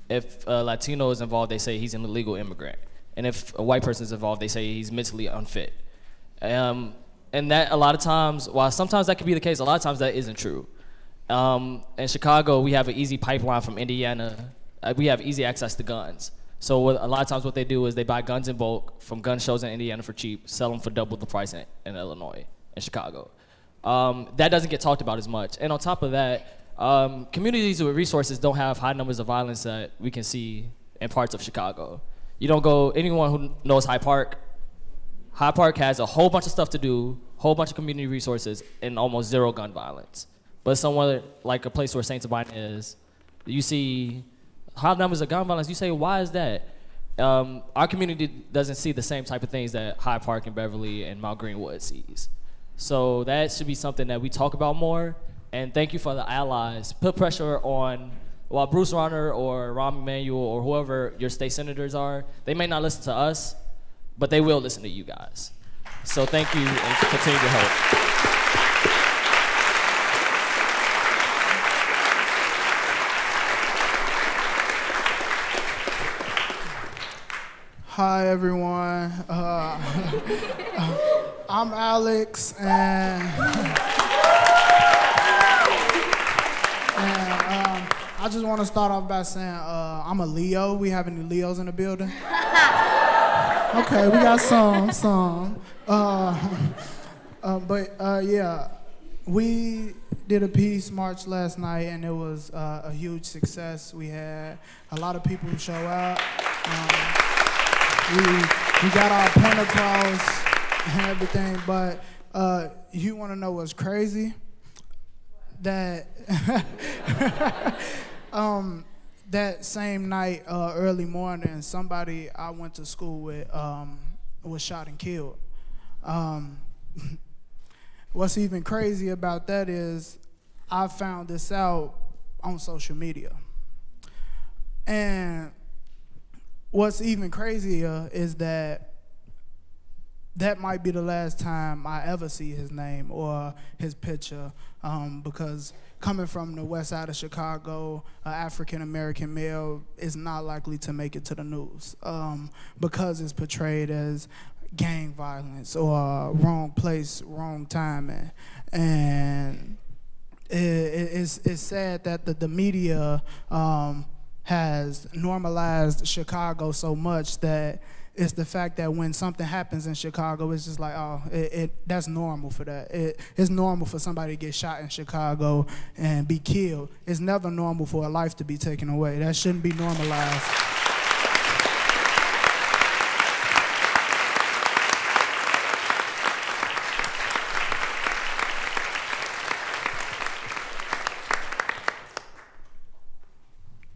If a Latino is involved, they say he's an illegal immigrant. And if a white person is involved, they say he's mentally unfit. And that a lot of times, while sometimes that could be the case, a lot of times that isn't true. In Chicago, we have an easy pipeline from Indiana. We have easy access to guns. So a lot of times what they do is they buy guns in bulk from gun shows in Indiana for cheap, sell them for double the price in Illinois, in Chicago. That doesn't get talked about as much. And on top of that, communities with resources don't have high numbers of violence that we can see in parts of Chicago. You don't go, anyone who knows Hyde Park has a whole bunch of stuff to do, whole bunch of community resources, and almost zero gun violence. But somewhere like a place where St. Sabina is, you see high numbers of gun violence. You say, why is that? Our community doesn't see the same type of things that Hyde Park and Beverly and Mount Greenwood sees. So that should be something that we talk about more. And thank you for the allies. Put pressure on, while Bruce Rauner or Rahm Emanuel or whoever your state senators are, they may not listen to us, but they will listen to you guys. So thank you and continue to help. Hi everyone, I'm Alex, and I just want to start off by saying I'm a Leo. We have any Leos in the building? Okay, we got some. Yeah, we did a peace march last night, and it was a huge success. We had a lot of people show out. We got our point across and everything, but you want to know what's crazy? That that same night, early morning, somebody I went to school with was shot and killed. What's even crazy about that is I found this out on social media. And what's even crazier is that might be the last time I ever see his name or his picture, because coming from the west side of Chicago, an African-American male is not likely to make it to the news because it's portrayed as gang violence or wrong place, wrong timing. And it's sad that the media has normalized Chicago so much that it's the fact that when something happens in Chicago, it's just like, oh, that's normal for that. It's normal for somebody to get shot in Chicago and be killed. It's never normal for a life to be taken away. That shouldn't be normalized.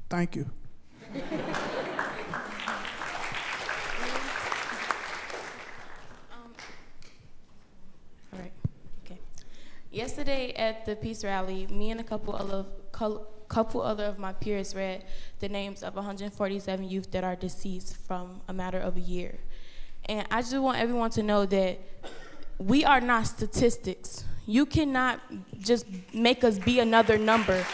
Thank you. All right. Okay. Yesterday at the peace rally, me and a couple other of my peers read the names of 147 youth that are deceased from a matter of a year. And I just want everyone to know that we are not statistics. You cannot just make us be another number.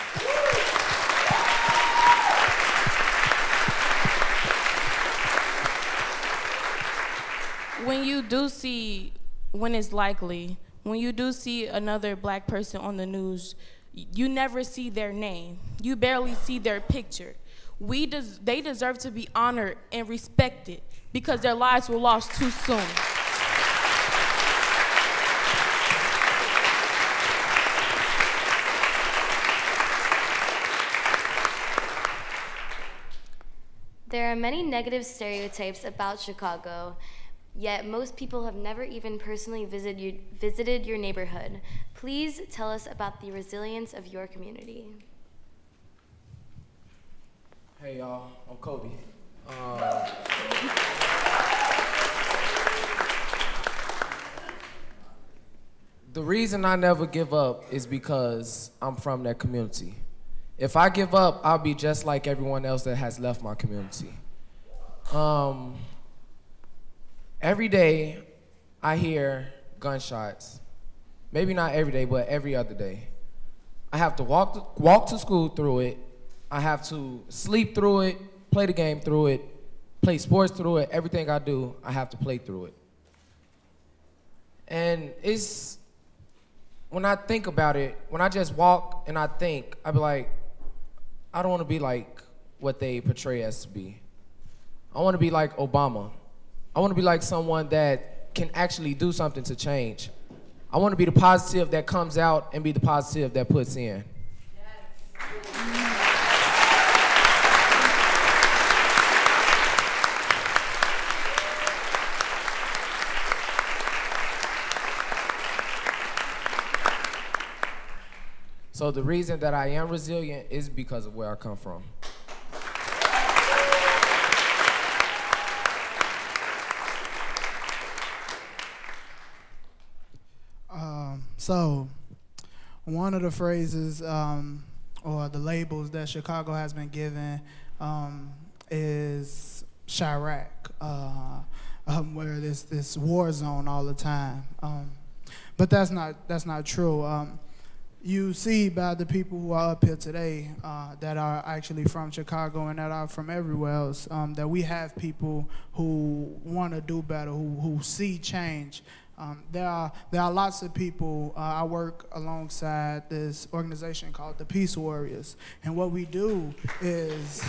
When you do see, when it's likely, when you do see another black person on the news, you never see their name. You barely see their picture. They deserve to be honored and respected because their lives were lost too soon. There are many negative stereotypes about Chicago, yet most people have never even personally visited your neighborhood. Please tell us about the resilience of your community. Hey y'all, I'm Kobe. The reason I never give up is because I'm from that community. If I give up, I'll be just like everyone else that has left my community. Every day, I hear gunshots. Maybe not every day, but every other day. I have to walk to school through it. I have to sleep through it, play the game through it, play sports through it. Everything I do, I have to play through it. And it's, when I think about it, when I just walk and I think, I be like, I don't want to be like what they portray us to be. I want to be like Obama. I want to be like someone that can actually do something to change. I want to be the positive that comes out and be the positive that puts in. So the reason that I am resilient is because of where I come from. So one of the phrases or the labels that Chicago has been given is Chirac, where there's this war zone all the time. But that's not true. You see by the people who are up here today that are actually from Chicago and that are from everywhere else, that we have people who want to do better, who see change. There are lots of people. I work alongside this organization called the Peace Warriors, and what we do is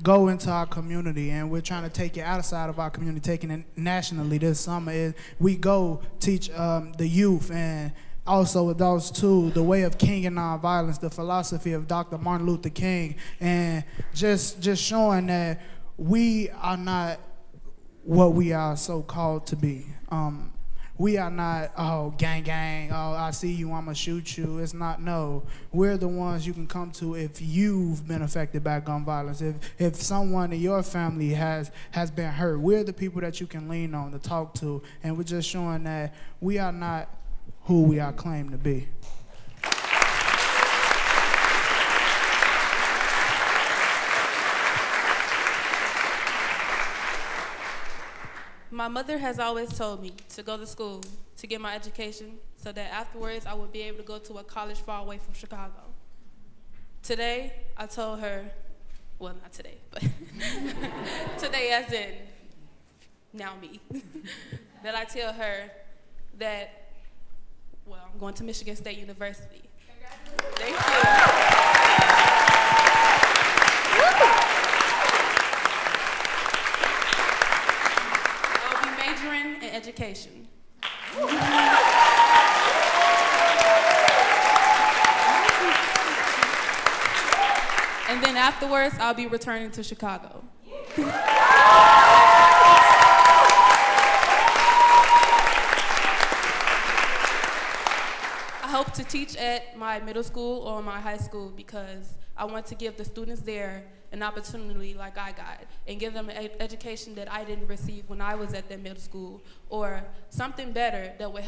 go into our community, and we're trying to take it outside of our community, taking it nationally. This summer, we go teach the youth and also adults too, the way of King and nonviolence, the philosophy of Dr. Martin Luther King, and just showing that we are not what we are so called to be. We are not, oh, gang, gang, oh, I see you, I'm gonna shoot you. It's not, no. We're the ones you can come to if you've been affected by gun violence, if someone in your family has been hurt. We're the people that you can lean on to talk to, and we're just showing that we are not who we are claimed to be. My mother has always told me to go to school, to get my education, so that afterwards I would be able to go to a college far away from Chicago. Today, I told her, well, not today, but today as in now me, that I tell her that, well, I'm going to Michigan State University. Thank you. Majoring in education. And then afterwards, I'll be returning to Chicago. I hope to teach at my middle school or my high school because I want to give the students there an opportunity like I got and give them an education that I didn't receive when I was at that middle school, or something better that will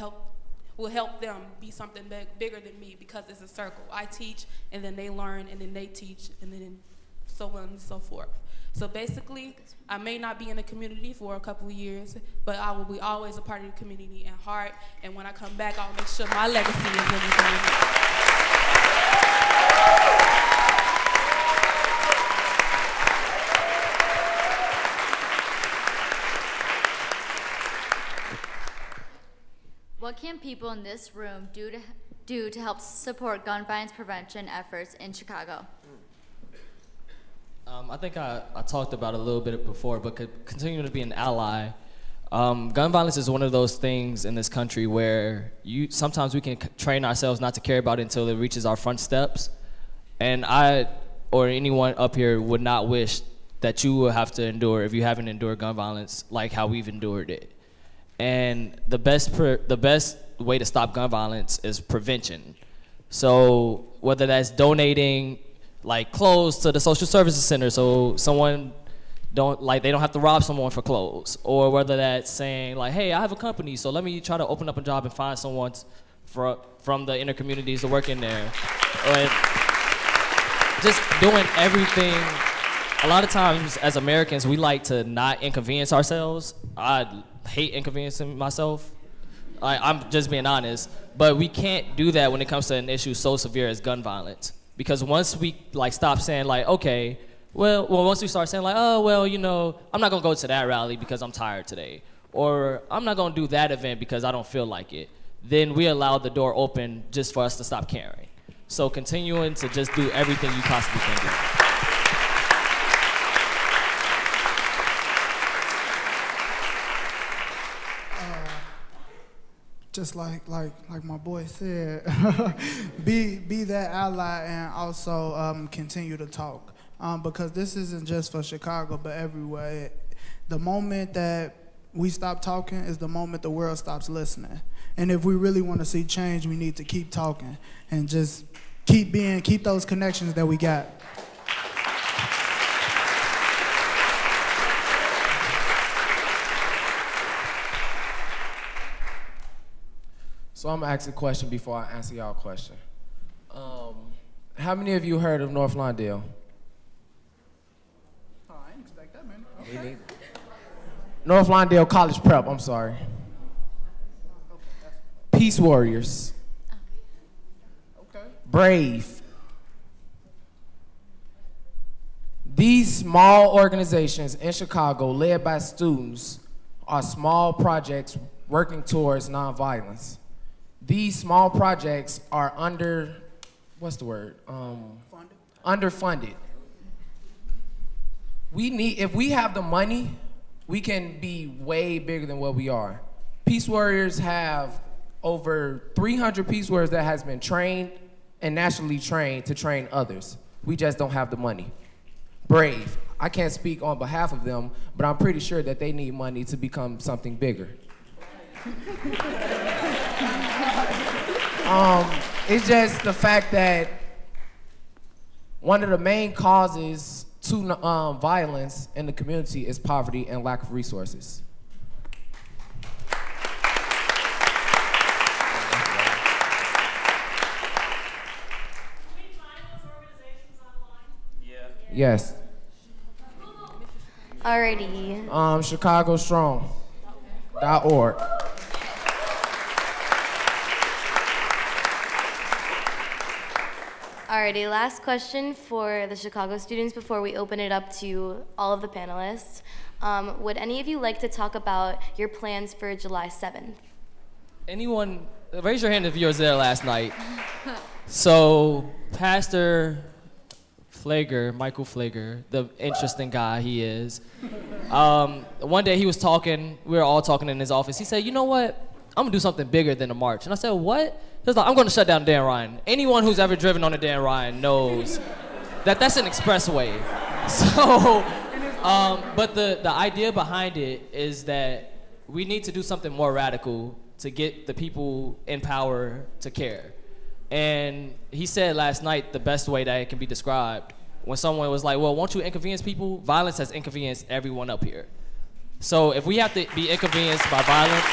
help them be something bigger than me, because it's a circle. I teach and then they learn and then they teach and then so on and so forth. So basically, I may not be in the community for a couple of years, but I will be always a part of the community in heart, and when I come back, I'll make sure my legacy is in the community. What can people in this room do to help support gun violence prevention efforts in Chicago? I think I talked about it a little bit before, but continuing to be an ally. Gun violence is one of those things in this country where sometimes we can train ourselves not to care about it until it reaches our front steps. And I, or anyone up here, would not wish that you will have to endure, if you haven't endured gun violence, like how we've endured it. And the best way to stop gun violence is prevention. So whether that's donating like clothes to the social services center so someone they don't have to rob someone for clothes, or whether that's saying like, hey, I have a company, so let me try to open up a job and find someone from the inner communities to work in there. Or just doing everything. A lot of times as Americans, we like to not inconvenience ourselves. I hate inconveniencing myself. I'm just being honest. But we can't do that when it comes to an issue so severe as gun violence. Because once we stop saying okay, once we start saying oh, well, I'm not gonna go to that rally because I'm tired today, or I'm not gonna do that event because I don't feel like it, then we allow the door open just for us to stop caring. So continuing to just do everything you possibly can do. Just like my boy said, be that ally and also continue to talk, because this isn't just for Chicago but everywhere. The moment that we stop talking is the moment the world stops listening. And if we really want to see change, we need to keep talking and just keep those connections that we got. So I'm gonna ask a question before I answer y'all a question. How many of you heard of North Lawndale? Oh, I didn't expect that, man. Okay. North Lawndale College Prep, I'm sorry. Peace Warriors. Okay. Brave. These small organizations in Chicago, led by students, are small projects working towards nonviolence. These small projects are underfunded. If we have the money, we can be way bigger than what we are. Peace Warriors have over 300 Peace Warriors that has been trained and nationally trained to train others. We just don't have the money. Brave. I can't speak on behalf of them, but I'm pretty sure that they need money to become something bigger. It's just the fact that one of the main causes to violence in the community is poverty and lack of resources. Yes. Alrighty. ChicagoStrong.org. Alrighty, last question for the Chicago students before we open it up to all of the panelists. Would any of you like to talk about your plans for July 7th? Anyone, raise your hand if you were there last night. So, Pastor Michael Flager, the interesting guy he is. One day he was talking, we were all talking in his office. He said, you know what? I'm gonna do something bigger than a march. And I said, what? He was like, I'm gonna shut down Dan Ryan. Anyone who's ever driven on a Dan Ryan knows that that's an expressway. So, but the idea behind it is that we need to do something more radical to get the people in power to care. And he said last night the best way that it can be described when someone was like, well, won't you inconvenience people? Violence has inconvenienced everyone up here. So if we have to be inconvenienced by violence,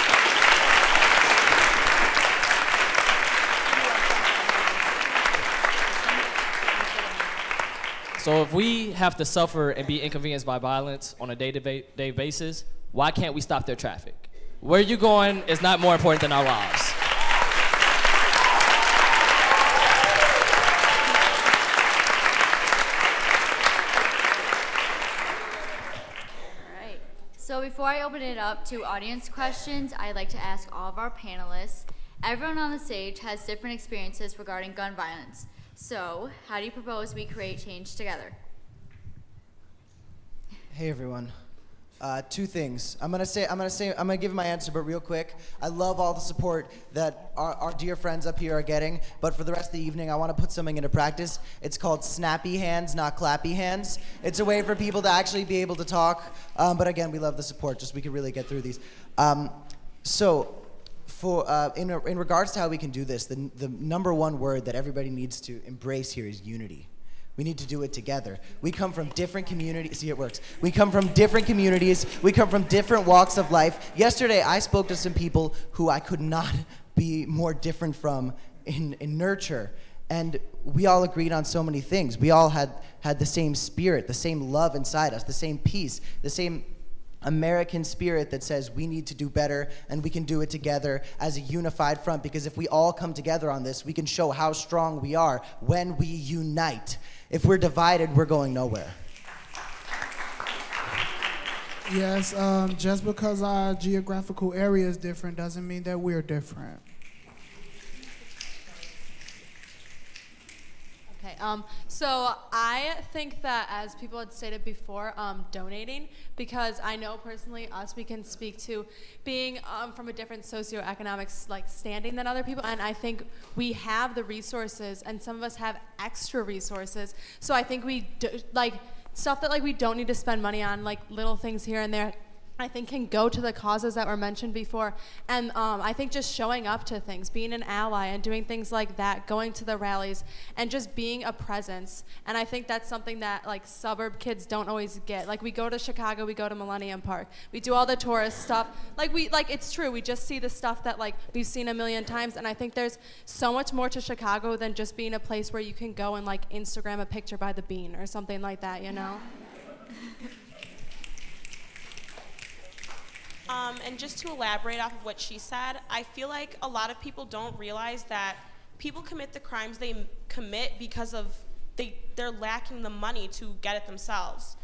so if we have to suffer and be inconvenienced by violence on a day-to-day basis, why can't we stop their traffic? Where you going is not more important than our lives. So before I open it up to audience questions, I'd like to ask all of our panelists. Everyone on the stage has different experiences regarding gun violence. So how do you propose we create change together? Hey everyone. Two things. I'm gonna give my answer, but real quick. I love all the support that our dear friends up here are getting, but for the rest of the evening, I want to put something into practice. It's called snappy hands, not clappy hands. It's a way for people to actually be able to talk, but again, we love the support, just we can really get through these. In regards to how we can do this, the number one word that everybody needs to embrace here is unity. We need to do it together. We come from different communities. See, it works. We come from different communities. We come from different walks of life. Yesterday, I spoke to some people who I could not be more different from in nurture. And we all agreed on so many things. We all had the same spirit, the same love inside us, the same peace, the same American spirit that says we need to do better and we can do it together as a unified front, because if we all come together on this, we can show how strong we are when we unite. If we're divided, we're going nowhere. Yes, just because our geographical area is different doesn't mean that we're different. Okay, so I think that, as people had stated before, donating, because I know personally we can speak to being from a different socioeconomic standing than other people, and I think we have the resources, and some of us have extra resources. So I think we stuff that we don't need to spend money on, like little things here and there. I think can go to the causes that were mentioned before. And I think just showing up to things, being an ally and doing things like that, going to the rallies and just being a presence. And I think that's something that like suburb kids don't always get. Like we go to Chicago, we go to Millennium Park, we do all the tourist stuff. Like it's true, we just see the stuff that like we've seen a million times. And I think there's so much more to Chicago than just being a place where you can go and like Instagram a picture by the bean or something like that, you know? And just to elaborate off of what she said, I feel like a lot of people don't realize that people commit the crimes they commit because of they're lacking the money to get it themselves.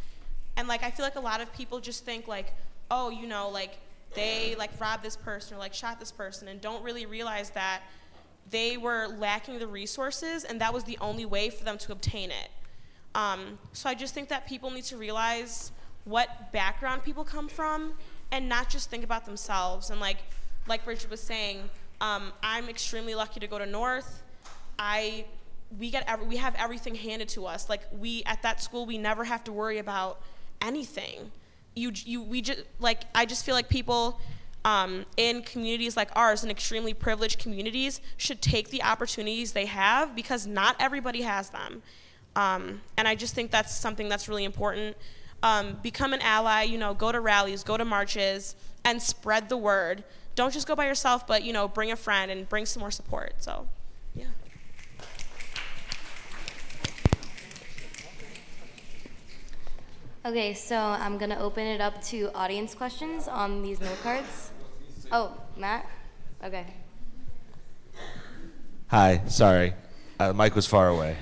And like I feel like a lot of people just think like, oh, you know, like they like robbed this person or like shot this person and don't really realize that they were lacking the resources and that was the only way for them to obtain it. So I just think that people need to realize what background people come from and not just think about themselves. And like Bridget was saying, I'm extremely lucky to go to North. We have everything handed to us. Like at that school, we never have to worry about anything. I just feel like people in communities like ours, in extremely privileged communities, should take the opportunities they have because not everybody has them. And I just think that's something that's really important. Become an ally, you know, go to rallies, go to marches, and spread the word. Don't just go by yourself, but, you know, bring a friend and bring some more support. So, yeah. Okay, so I'm going to open it up to audience questions on these note cards. Oh, Matt? Okay. Hi, sorry. The mic was far away.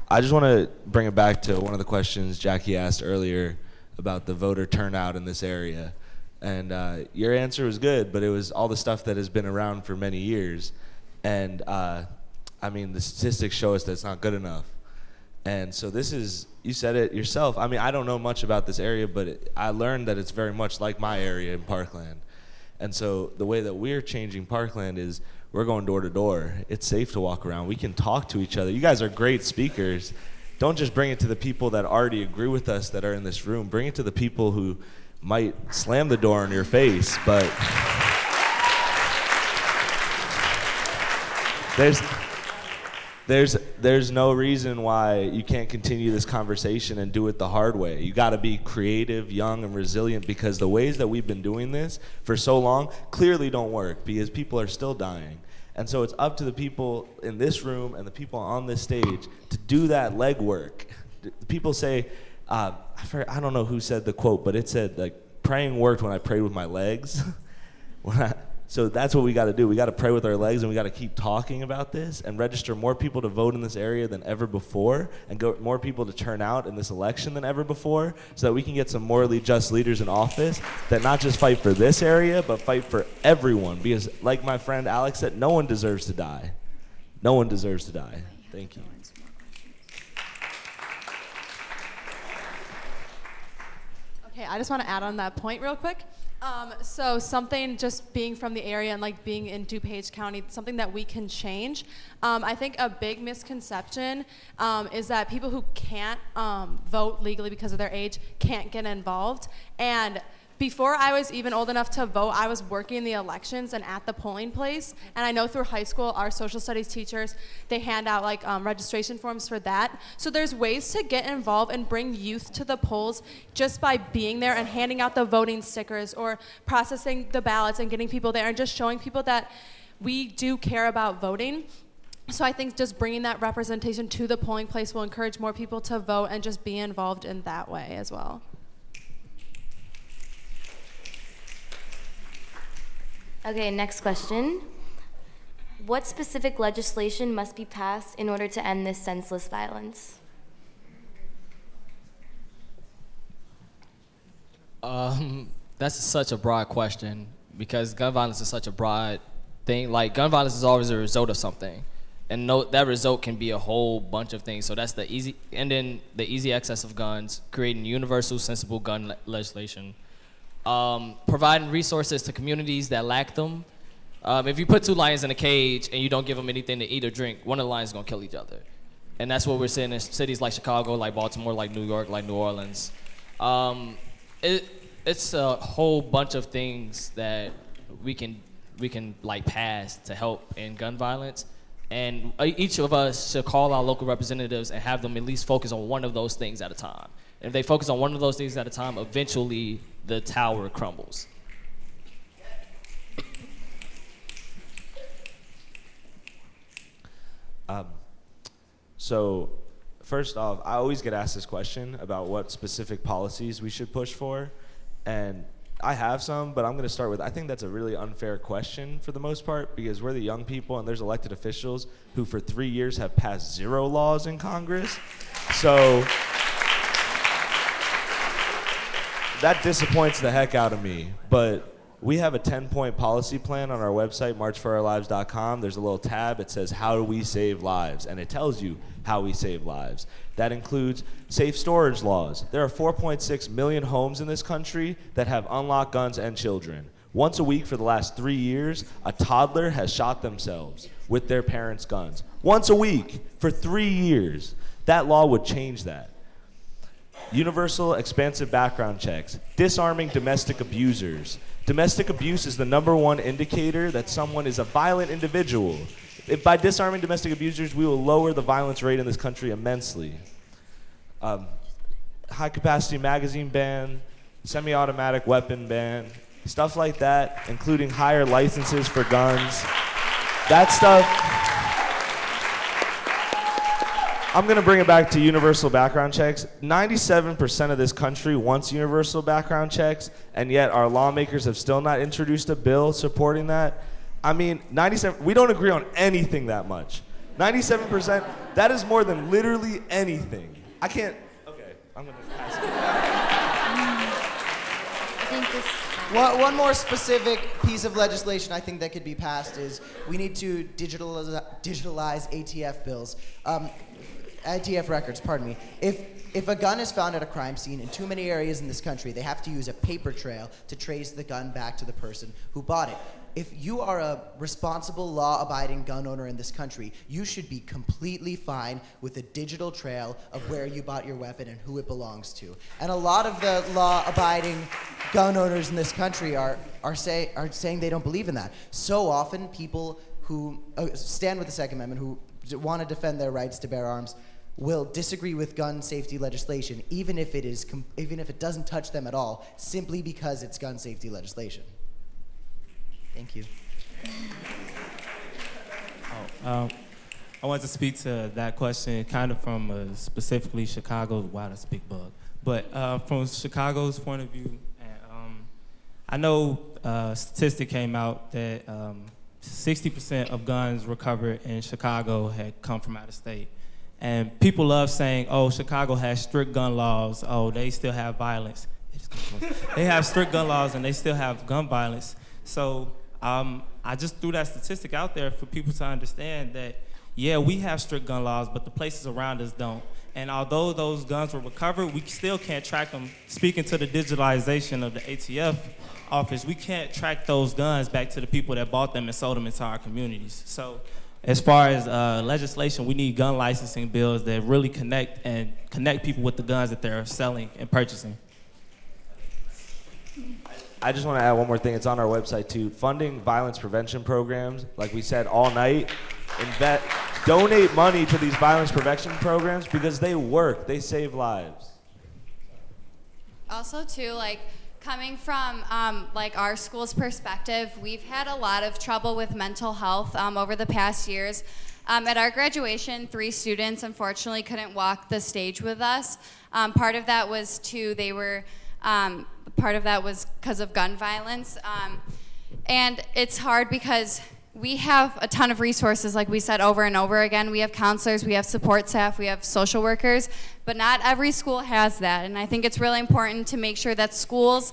I just want to bring it back to one of the questions Jackie asked earlier about the voter turnout in this area. And your answer was good, but it was all the stuff that has been around for many years. And I mean, the statistics show us that it's not good enough. And so this is, you said it yourself. I mean, I don't know much about this area, but I learned that it's very much like my area in Parkland. And so the way that we're changing Parkland is we're going door to door. It's safe to walk around. We can talk to each other. You guys are great speakers. Don't just bring it to the people that already agree with us that are in this room. Bring it to the people who might slam the door in your face, but there's no reason why you can't continue this conversation and do it the hard way. You got to be creative, young, and resilient because the ways that we've been doing this for so long clearly don't work because people are still dying. And so it's up to the people in this room and the people on this stage to do that legwork. People say, I don't know who said the quote, but it said, like, praying worked when I prayed with my legs. So that's what we got to do. We got to pray with our legs, and we got to keep talking about this and register more people to vote in this area than ever before and get more people to turn out in this election than ever before so that we can get some morally just leaders in office that not just fight for this area but fight for everyone because, like my friend Alex said, no one deserves to die. No one deserves to die. Thank you. Okay, I just want to add on that point real quick. So something just being from the area and like being in DuPage County, something that we can change. I think a big misconception is that people who can't vote legally because of their age can't get involved. And before I was even old enough to vote, I was working the elections and at the polling place. And I know through high school, our social studies teachers, they hand out like registration forms for that. So there's ways to get involved and bring youth to the polls just by being there and handing out the voting stickers or processing the ballots and getting people there and just showing people that we do care about voting. So I think just bringing that representation to the polling place will encourage more people to vote and just be involved in that way as well. Okay, next question. What specific legislation must be passed in order to end this senseless violence? That's such a broad question because gun violence is such a broad thing. Like, gun violence is always a result of something. And that result can be a whole bunch of things. So that's the easy, and then the easy access of guns, creating universal, sensible gun legislation. Providing resources to communities that lack them. If you put two lions in a cage and you don't give them anything to eat or drink, one of the lions is going to kill each other. And that's what we're seeing in cities like Chicago, like Baltimore, like New York, like New Orleans. It's a whole bunch of things that we can like pass to help in gun violence, and each of us should call our local representatives and have them at least focus on one of those things at a time. And if they focus on one of those things at a time, eventually the tower crumbles. So first off, I always get asked this question about what specific policies we should push for, and I have some, but I'm going to start with, I think that's a really unfair question for the most part, because we're the young people and there's elected officials who for 3 years have passed 0 laws in Congress. So that disappoints the heck out of me. But we have a 10-point policy plan on our website, marchforourlives.com. There's a little tab. It says, how do we save lives? And it tells you how we save lives. That includes safe storage laws. There are 4.6 million homes in this country that have unlocked guns and children. Once a week for the last 3 years, a toddler has shot themselves with their parents' guns. Once a week for 3 years. That law would change that. Universal expansive background checks. Disarming domestic abusers. Domestic abuse is the #1 indicator that someone is a violent individual. If by disarming domestic abusers, we will lower the violence rate in this country immensely. High-capacity magazine ban, semi-automatic weapon ban, stuff like that, including higher licenses for guns. That stuff, I'm going to bring it back to universal background checks. 97% of this country wants universal background checks, and yet our lawmakers have still not introduced a bill supporting that. I mean, 97, we don't agree on anything that much. 97%, that is more than literally anything. I can't, okay, I'm going to pass it. One more specific piece of legislation I think that could be passed is we need to digitalize ATF bills. ATF records, pardon me. If a gun is found at a crime scene in too many areas in this country, they have to use a paper trail to trace the gun back to the person who bought it. If you are a responsible, law-abiding gun owner in this country, you should be completely fine with a digital trail of where you bought your weapon and who it belongs to. And a lot of the law-abiding gun owners in this country are saying they don't believe in that. So often, people who stand with the Second Amendment, who want to defend their rights to bear arms, will disagree with gun safety legislation, even if it doesn't touch them at all, simply because it's gun safety legislation. Thank you. I wanted to speak to that question kind of from specifically Chicago. Wow, that's a big bug. But from Chicago's point of view, I know a statistic came out that 60% of guns recovered in Chicago had come from out of state. And people love saying, oh, Chicago has strict gun laws. Oh, they still have violence. They have strict gun laws and they still have gun violence. So I just threw that statistic out there for people to understand that, yeah, we have strict gun laws, but the places around us don't. And although those guns were recovered, we still can't track them. Speaking to the digitalization of the ATF office, we can't track those guns back to the people that bought them and sold them into our communities. So as far as legislation, we need gun licensing bills that really connect people with the guns that they're selling and purchasing. I just want to add one more thing. It's on our website too. Funding violence prevention programs, like we said all night. Donate money to these violence prevention programs because they work. They save lives. Also, too, like coming from like our school's perspective, we've had a lot of trouble with mental health over the past years. At our graduation, 3 students unfortunately couldn't walk the stage with us. Part of that was part of that was because of gun violence. And it's hard because we have a ton of resources, like we said over and over again. We have counselors, we have support staff, we have social workers, but not every school has that. And I think it's really important to make sure that schools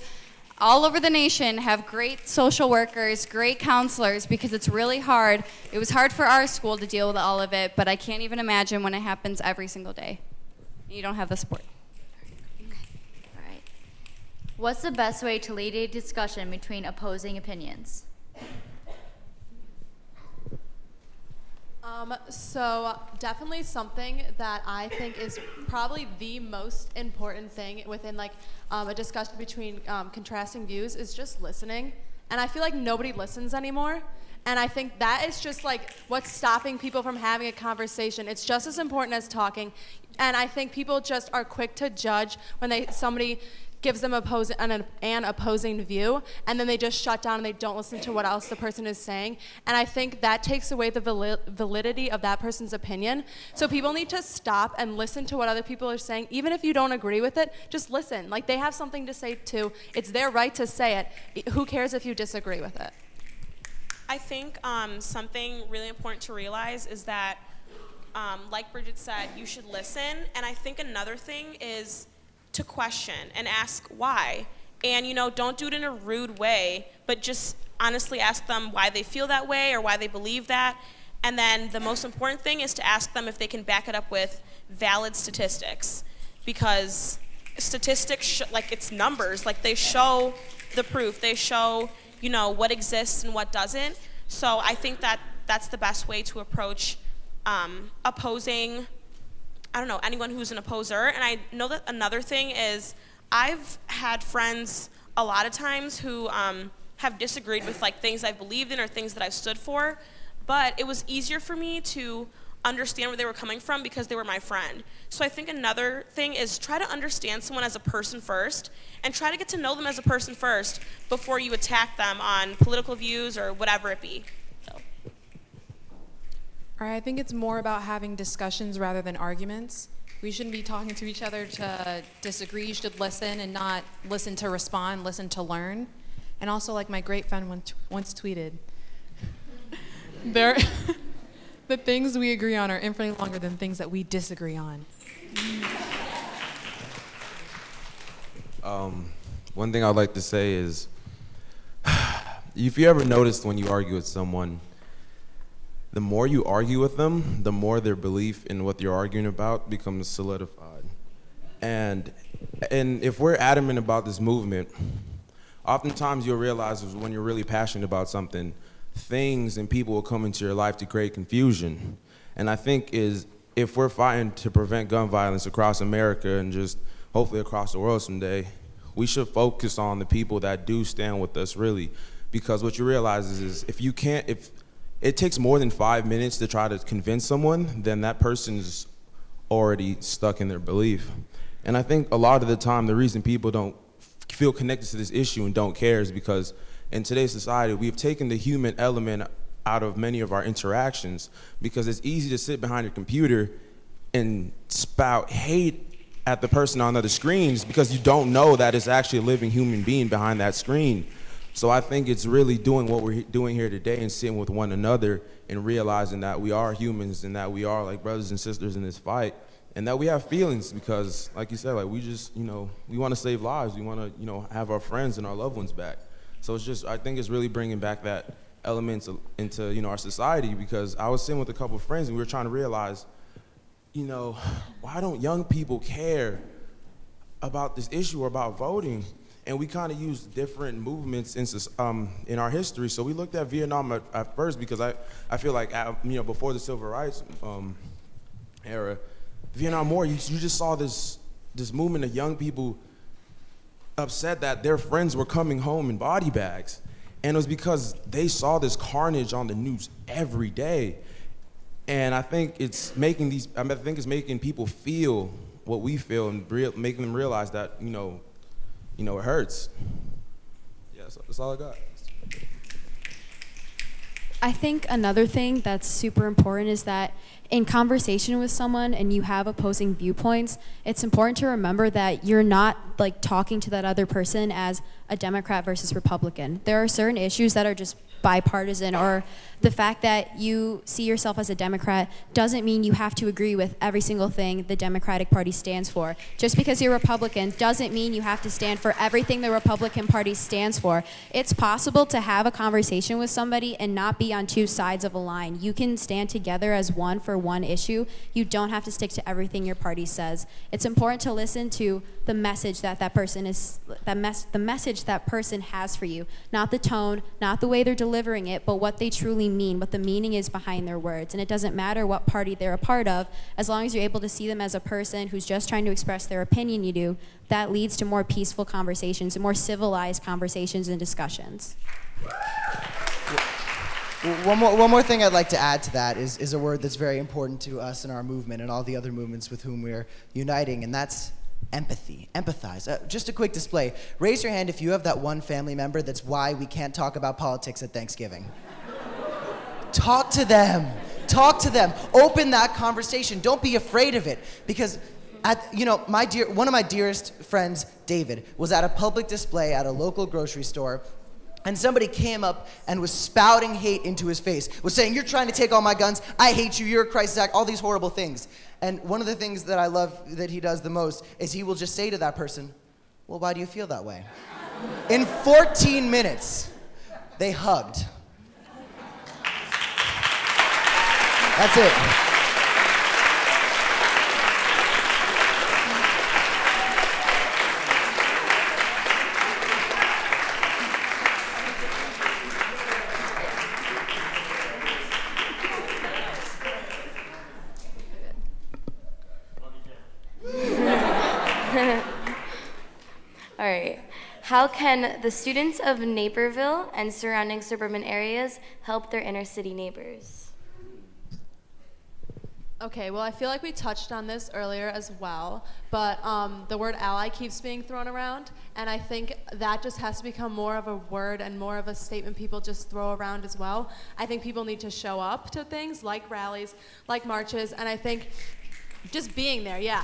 all over the nation have great social workers, great counselors, because it's really hard. It was hard for our school to deal with all of it, but I can't even imagine when it happens every single day. You don't have the support. All right. What's the best way to lead a discussion between opposing opinions? So definitely something that I think is probably the most important thing within like a discussion between contrasting views is just listening. And I feel like nobody listens anymore. And I think that is just like what's stopping people from having a conversation. It's just as important as talking. And I think people just are quick to judge when somebody gives them an opposing view, and then they just shut down and they don't listen to what else the person is saying. And I think that takes away the validity of that person's opinion. So people need to stop and listen to what other people are saying. Even if you don't agree with it, just listen. Like, they have something to say too. It's their right to say it. Who cares if you disagree with it? I think something really important to realize is that, like Bridget said, you should listen. And I think another thing is to question and ask why. And, you know, don't do it in a rude way, but just honestly ask them why they feel that way or why they believe that. And then the most important thing is to ask them if they can back it up with valid statistics. Because statistics, like, it's numbers. Like, they show the proof. They show, you know, what exists and what doesn't. So I think that that's the best way to approach opposing, I don't know, anyone who's an opposer. And I know that another thing is I've had friends a lot of times who have disagreed with like things I've believed in or things that I've stood for, but it was easier for me to understand where they were coming from because they were my friend. So I think another thing is try to understand someone as a person first and try to get to know them as a person first before you attack them on political views or whatever it be. All right, I think it's more about having discussions rather than arguments. We shouldn't be talking to each other to disagree. You should listen and not listen to respond, listen to learn. And also, like my great friend once tweeted, the things we agree on are infinitely longer than things that we disagree on. One thing I'd like to say is, if you ever noticed when you argue with someone, the more you argue with them, the more their belief in what you're arguing about becomes solidified. And if we're adamant about this movement, oftentimes you'll realize when you're really passionate about something, things and people will come into your life to create confusion. And I think if we're fighting to prevent gun violence across America and just hopefully across the world someday, we should focus on the people that do stand with us really. Because what you realize is if it takes more than 5 minutes to try to convince someone, then that person's already stuck in their belief. And I think a lot of the time, the reason people don't feel connected to this issue and don't care is because in today's society, we've taken the human element out of many of our interactions because it's easy to sit behind your computer and spout hate at the person on other screens because you don't know that it's actually a living human being behind that screen. So I think it's really doing what we're doing here today and sitting with one another and realizing that we are humans and that we are like brothers and sisters in this fight and that we have feelings because, like you said, like we just, you know, we want to save lives. We want to, you know, have our friends and our loved ones back. So it's just, I think it's really bringing back that element into, you know, our society because I was sitting with a couple of friends and we were trying to realize, you know, why don't young people care about this issue or about voting? And we kind of used different movements in our history. So we looked at Vietnam at first because I feel like, you know, before the Civil Rights era, Vietnam War, you just saw this movement of young people upset that their friends were coming home in body bags. And it was because they saw this carnage on the news every day. And I think it's making people feel what we feel and making them realize that, you know, it hurts. Yeah, so that's all I got. I think another thing that's super important is that in conversation with someone and you have opposing viewpoints, it's important to remember that you're not like talking to that other person as a Democrat versus Republican. There are certain issues that are just bipartisan, or the fact that you see yourself as a Democrat doesn't mean you have to agree with every single thing the Democratic Party stands for. Just because you're Republican doesn't mean you have to stand for everything the Republican Party stands for. It's possible to have a conversation with somebody and not be on two sides of a line. You can stand together as one for one issue. You don't have to stick to everything your party says. It's important to listen to the message that person has for you, not the tone, not the way they're delivering delivering it, but what they truly mean, what the meaning is behind their words. And it doesn't matter what party they're a part of, as long as you're able to see them as a person who's just trying to express their opinion you do, that leads to more peaceful conversations and more civilized conversations and discussions. One more thing I'd like to add to that is a word that's very important to us in our movement and all the other movements with whom we're uniting, and that's empathy. Empathize. Just a quick display. Raise your hand if you have that one family member that's why we can't talk about politics at Thanksgiving. Talk to them. Talk to them. Open that conversation. Don't be afraid of it, because one of my dearest friends, David, was at a public display at a local grocery store, and somebody came up and was spouting hate into his face, was saying, "You're trying to take all my guns, I hate you, you're a Christ act," all these horrible things. And one of the things that I love that he does the most is he will just say to that person, "Well, why do you feel that way?" In 14 minutes, they hugged. That's it. All right. How can the students of Naperville and surrounding suburban areas help their inner city neighbors? Okay, well, I feel like we touched on this earlier as well, but the word ally keeps being thrown around, and I think that just has to become more of a word and more of a statement people just throw around as well. I think people need to show up to things like rallies, like marches, and I think just being there, yeah.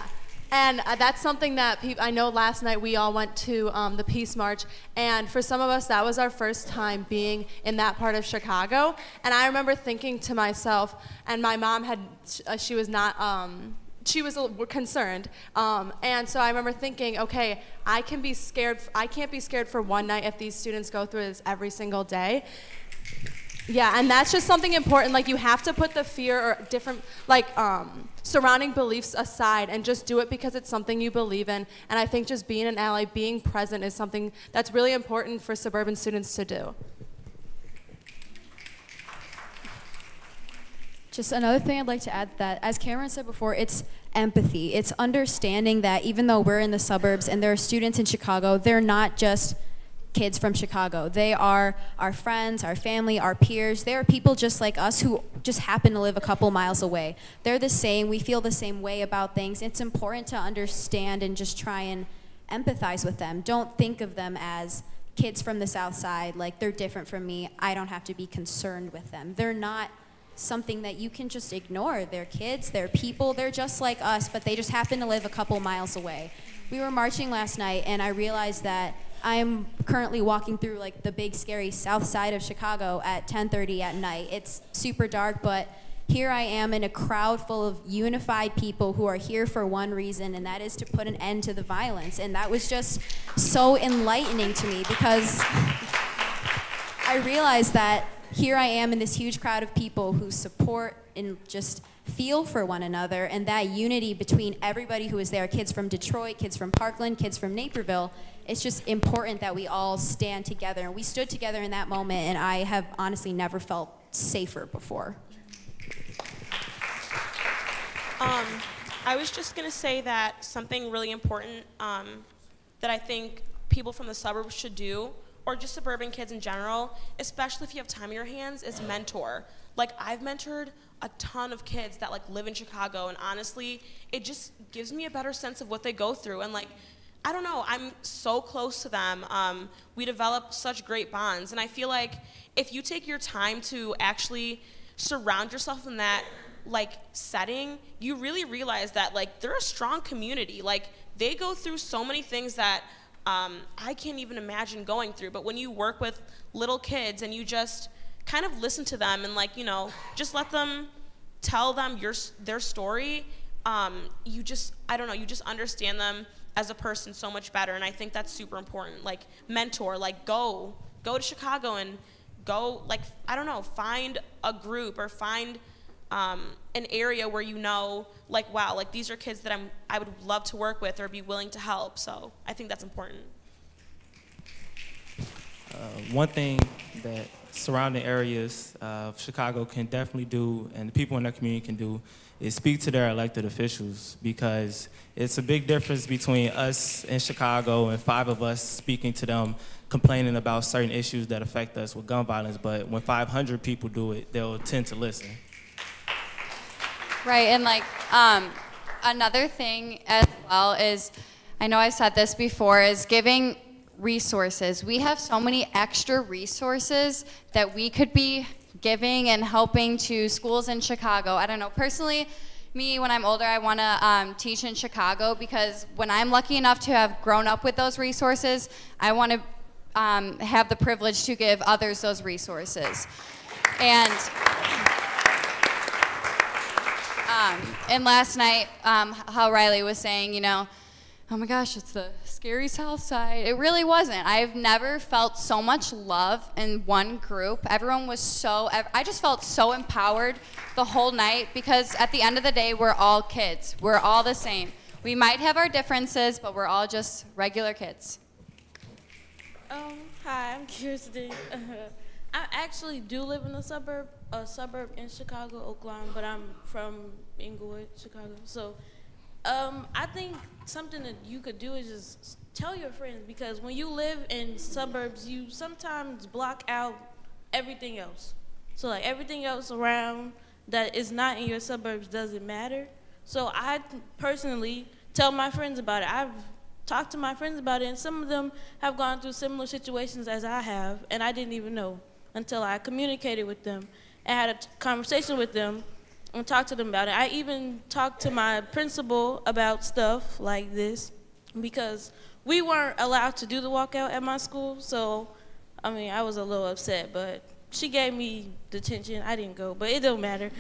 And that's something that I know last night we all went to the Peace March, and for some of us that was our first time being in that part of Chicago. And I remember thinking to myself, and my mom she was not, she was concerned, and so I remember thinking, okay, I can't be scared for one night if these students go through this every single day. Yeah, and that's just something important. Like, you have to put the fear or different, surrounding beliefs aside and just do it because it's something you believe in. And I think just being an ally, being present is something that's really important for suburban students to do. Just another thing I'd like to add, that as Cameron said before, it's empathy. It's understanding that even though we're in the suburbs and there are students in Chicago, they're not just kids from Chicago. They are our friends, our family, our peers. They are people just like us who just happen to live a couple miles away. They're the same. We feel the same way about things. It's important to understand and just try and empathize with them. Don't think of them as kids from the South Side, like they're different from me. I don't have to be concerned with them. They're not something that you can just ignore. They're kids, they're people, they're just like us, but they just happen to live a couple miles away. We were marching last night, and I realized that I'm currently walking through like the big scary south side of Chicago at 10:30 at night. It's super dark, but here I am in a crowd full of unified people who are here for one reason, and that is to put an end to the violence. And that was just so enlightening to me, because I realized that here I am in this huge crowd of people who support and just feel for one another, and that unity between everybody who is there, kids from Detroit, kids from Parkland, kids from Naperville. It's just important that we all stand together, and we stood together in that moment, and I have honestly never felt safer before. I was just going to say that something really important that I think people from the suburbs should do, or just suburban kids in general, especially if you have time in your hands, is mentor. Like, I've mentored a ton of kids that live in Chicago, and honestly, it just gives me a better sense of what they go through. And I don't know, I'm so close to them. We develop such great bonds, and I feel like if you take your time to actually surround yourself in that setting, you really realize that they're a strong community. They go through so many things that I can't even imagine going through. But when you work with little kids and you just kind of listen to them and just let them tell them their story, you just understand them as a person so much better. And I think that's super important. Mentor, go to Chicago and go, I don't know, find a group or find an area where wow, these are kids that I would love to work with or be willing to help. So I think that's important. One thing that surrounding areas of Chicago can definitely do, and the people in their community can do, is speak to their elected officials, because it's a big difference between us in Chicago and 5 of us speaking to them, complaining about certain issues that affect us with gun violence, but when 500 people do it, they'll tend to listen. Right, and like another thing as well is, I know I've said this before, is giving resources. We have so many extra resources that we could be giving and helping to schools in Chicago. I don't know, personally, me, when I'm older, I want to teach in Chicago, because when I'm lucky enough to have grown up with those resources, I want to have the privilege to give others those resources. And last night, how Riley was saying, you know, oh my gosh, it's the scary South Side. It really wasn't. I've never felt so much love in one group. Everyone was so, I just felt so empowered the whole night, because at the end of the day, we're all kids. We're all the same. We might have our differences, but we're all just regular kids. Hi, I'm Kirsten. I actually do live in a suburb in Chicago, Oakland, but I'm from Inglewood, Chicago. So I think something that you could do is just tell your friends, because when you live in suburbs, you sometimes block out everything else. So like everything else around that is not in your suburbs doesn't matter. So I personally tell my friends about it. I've talked to my friends about it, and some of them have gone through similar situations as I have, and I didn't even know until I communicated with them and had a conversation with them and talked to them about it. I even talked to my principal about stuff like this, because we weren't allowed to do the walkout at my school, so I mean, I was a little upset, but she gave me detention. I didn't go, but it don't matter.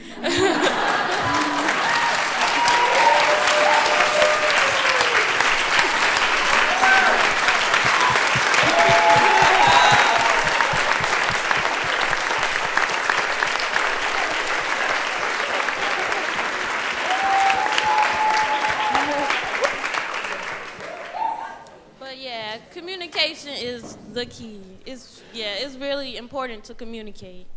Communication is the key. It's really important to communicate.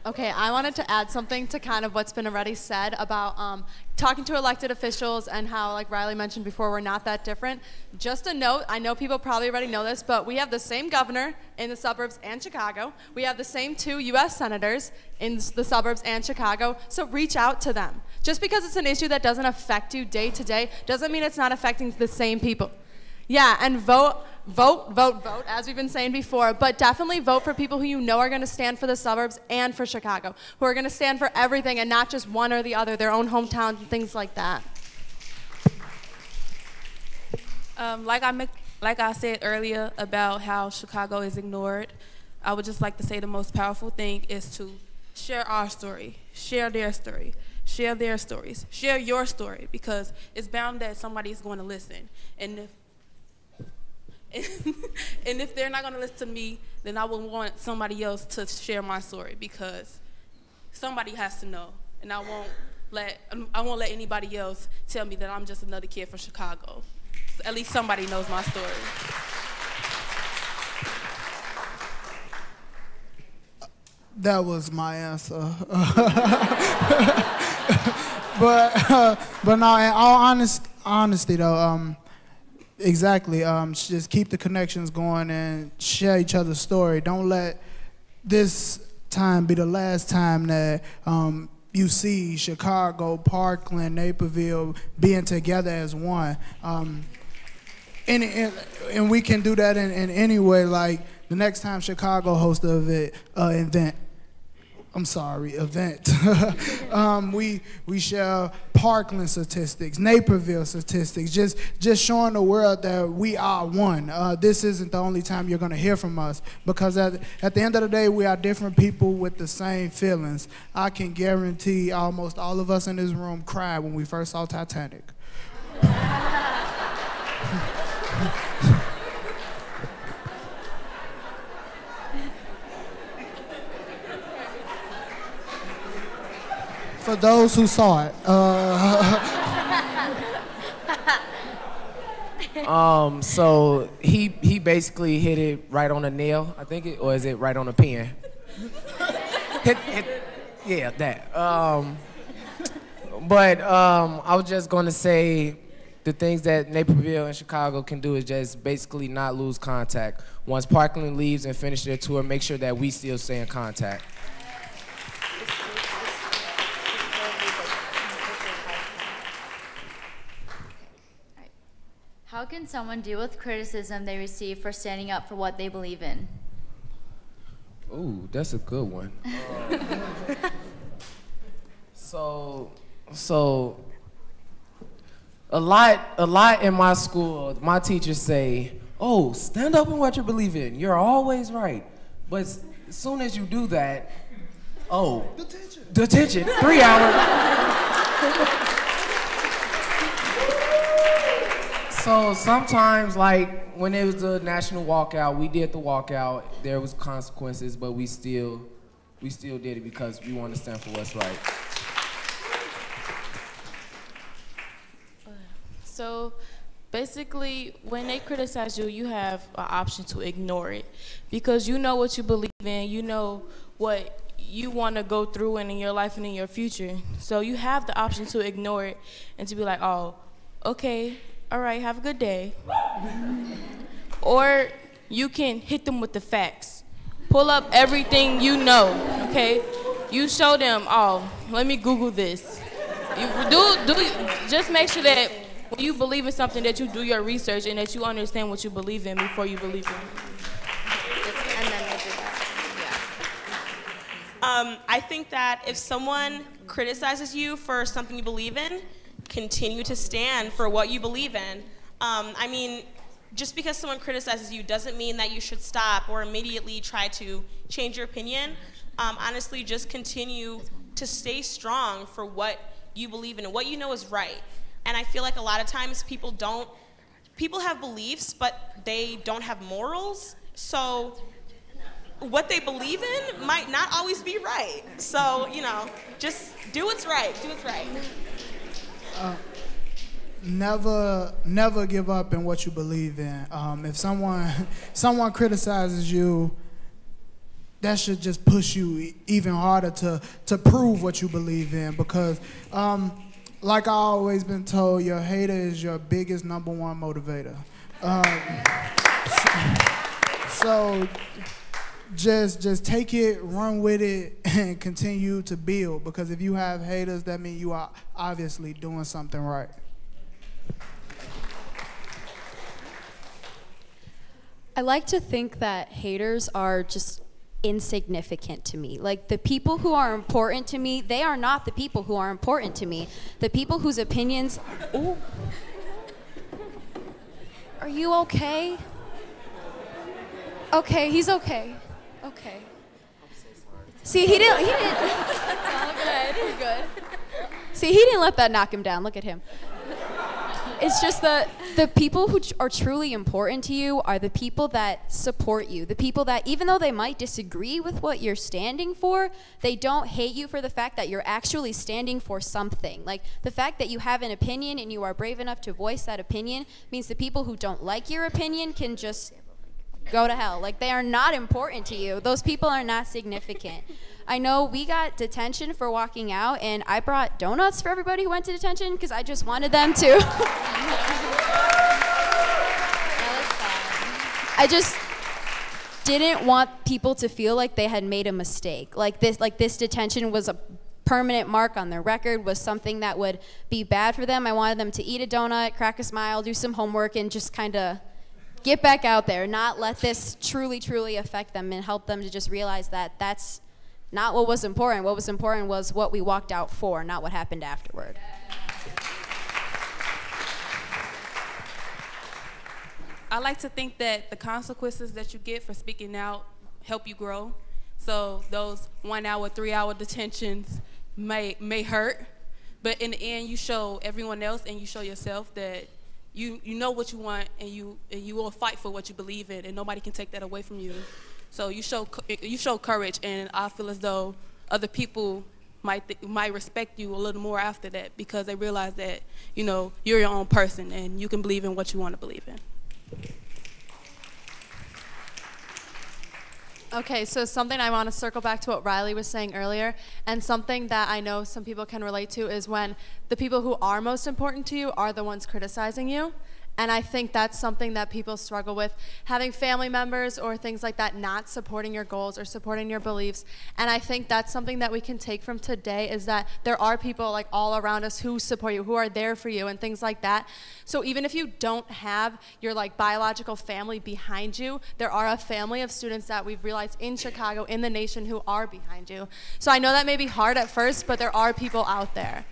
Okay, I wanted to add something to kind of what's been already said about talking to elected officials and how, like Riley mentioned before, we're not that different. Just a note, I know people probably already know this, but we have the same governor in the suburbs and Chicago. We have the same 2 U.S. senators in the suburbs and Chicago, so reach out to them. Just because it's an issue that doesn't affect you day to day doesn't mean it's not affecting the same people. Yeah, and vote, as we've been saying before, but definitely vote for people who you know are going to stand for the suburbs and for Chicago, who are going to stand for everything and not just one or the other, their own hometowns and things like that. Like I said earlier about how Chicago is ignored, I would just like to say the most powerful thing is to share our story, share their story, share their stories, share your story, because it's bound that somebody's going to listen. And if they're not going to listen to me, then I will want somebody else to share my story, because somebody has to know, and I won't let anybody else tell me that I'm just another kid from Chicago. So at least somebody knows my story. That was my answer. But no, in all honesty though, exactly. Just keep the connections going and share each other's story. Don't let this time be the last time that you see Chicago, Parkland, Naperville being together as one. And we can do that in any way. Like the next time Chicago hosts an event. We share Parkland statistics, Naperville statistics, just showing the world that we are one. This isn't the only time you're going to hear from us, because at the end of the day, we are different people with the same feelings. I can guarantee almost all of us in this room cried when we first saw Titanic. For those who saw it. So he basically hit it right on the nail, I think, or is it right on the pen? Yeah, that. But I was just going to say the things that Naperville and Chicago can do is just basically not lose contact. Once Parkland leaves and finish their tour, make sure that we still stay in contact. How can someone deal with criticism they receive for standing up for what they believe in? Ooh, that's a good one. So a lot in my school, my teachers say, oh, stand up in what you believe in. You're always right. But as soon as you do that, oh, detention, 3 hours. So sometimes, like when it was the national walkout, we did the walkout. There was consequences, but we still did it because we want to stand for what's right. So basically, when they criticize you, you have an option to ignore it because you know what you believe in, you know what you want to go through and in your life and in your future. So you have the option to ignore it and to be like, oh, okay, all right, have a good day. Or you can hit them with the facts. Pull up everything you know, okay? You show them, oh, let me Google this. Just make sure that when you believe in something that you do your research and that you understand what you believe in before you believe in. And then we'll do that. I think that if someone criticizes you for something you believe in, continue to stand for what you believe in. I mean, just because someone criticizes you doesn't mean that you should stop or immediately try to change your opinion. Honestly, just continue to stay strong for what you believe in and what you know is right. And I feel like a lot of times people have beliefs, but they don't have morals. So what they believe in might not always be right. So, you know, just do what's right, do what's right. Never give up in what you believe in. If someone criticizes you, that should just push you even harder to prove what you believe in, because like I always been told, your hater is your biggest #1 motivator. So just take it, run with it, and continue to build, because if you have haters, that means you are obviously doing something right. I like to think that haters are just insignificant to me. Like, the people who are important to me, they are not the people who are important to me. The people whose opinions... Ooh. Are you okay? Okay, he's okay. Okay. See, he didn't... It's all good. We're good. See, he didn't let that knock him down. Look at him. It's just the people who are truly important to you are the people that support you. The people that, even though they might disagree with what you're standing for, they don't hate you for the fact that you're actually standing for something. Like, the fact that you have an opinion and you are brave enough to voice that opinion means the people who don't like your opinion can just go to hell. Like, they are not important to you. Those people are not significant. I know we got detention for walking out, and I brought donuts for everybody who went to detention because I just wanted them to. I just didn't want people to feel like they had made a mistake. Like this detention was a permanent mark on their record, was something that would be bad for them. I wanted them to eat a donut, crack a smile, do some homework, and just kind of get back out there, not let this truly, truly affect them, and help them to just realize that that's not what was important. What was important was what we walked out for, not what happened afterward. I like to think that the consequences that you get for speaking out help you grow. So those 1 hour, 3 hour detentions may hurt, but in the end you show everyone else and you show yourself that you know what you want, and you will fight for what you believe in, and nobody can take that away from you. So you show courage, and I feel as though other people might respect you a little more after that, because they realize that, you know, you're your own person and you can believe in what you want to believe in. Okay, so something I want to circle back to what Riley was saying earlier, and something that I know some people can relate to is when the people who are most important to you are the ones criticizing you. And I think that's something that people struggle with, having family members or things like that not supporting your goals or supporting your beliefs. And I think that's something that we can take from today, is that there are people like all around us who support you, who are there for you and things like that. So even if you don't have your like biological family behind you, there are a family of students that we've realized in Chicago, in the nation, who are behind you. So I know that may be hard at first, but there are people out there.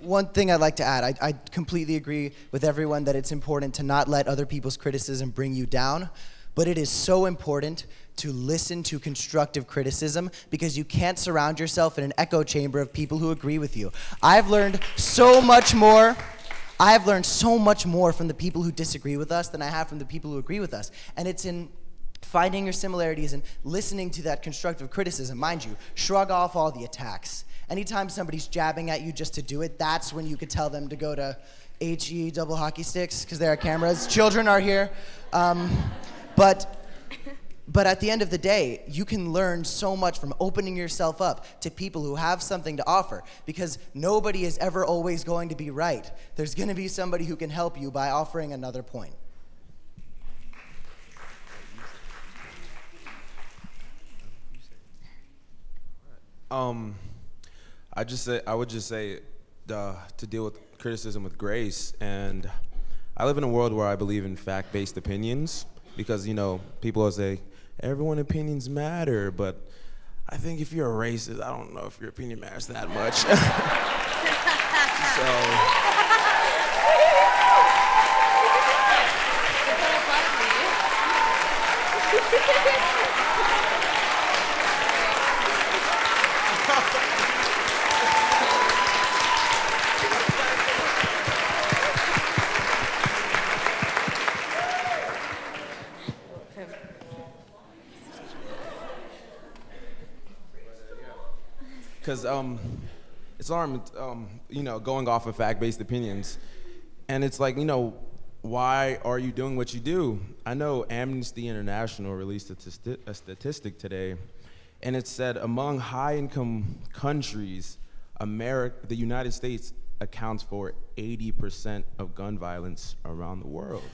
One thing I'd like to add, I completely agree with everyone that it's important to not let other people's criticism bring you down, but it is so important to listen to constructive criticism, because you can't surround yourself in an echo chamber of people who agree with you. I've learned so much more from the people who disagree with us than I have from the people who agree with us. And it's in finding your similarities and listening to that constructive criticism. Mind you, shrug off all the attacks. Anytime somebody's jabbing at you just to do it, that's when you could tell them to go to HE double hockey sticks, because there are cameras. Children are here. But at the end of the day, you can learn so much from opening yourself up to people who have something to offer, because nobody is ever always going to be right. There's going to be somebody who can help you by offering another point. I would just say to deal with criticism with grace. And I live in a world where I believe in fact-based opinions, because, you know, people will say, everyone's opinions matter, but I think if you're a racist, I don't know if your opinion matters that much. Because it's you know, going off of fact-based opinions, and it's like, you know, why are you doing what you do? I know Amnesty International released a statistic today, and it said among high-income countries, the United States accounts for 80% of gun violence around the world.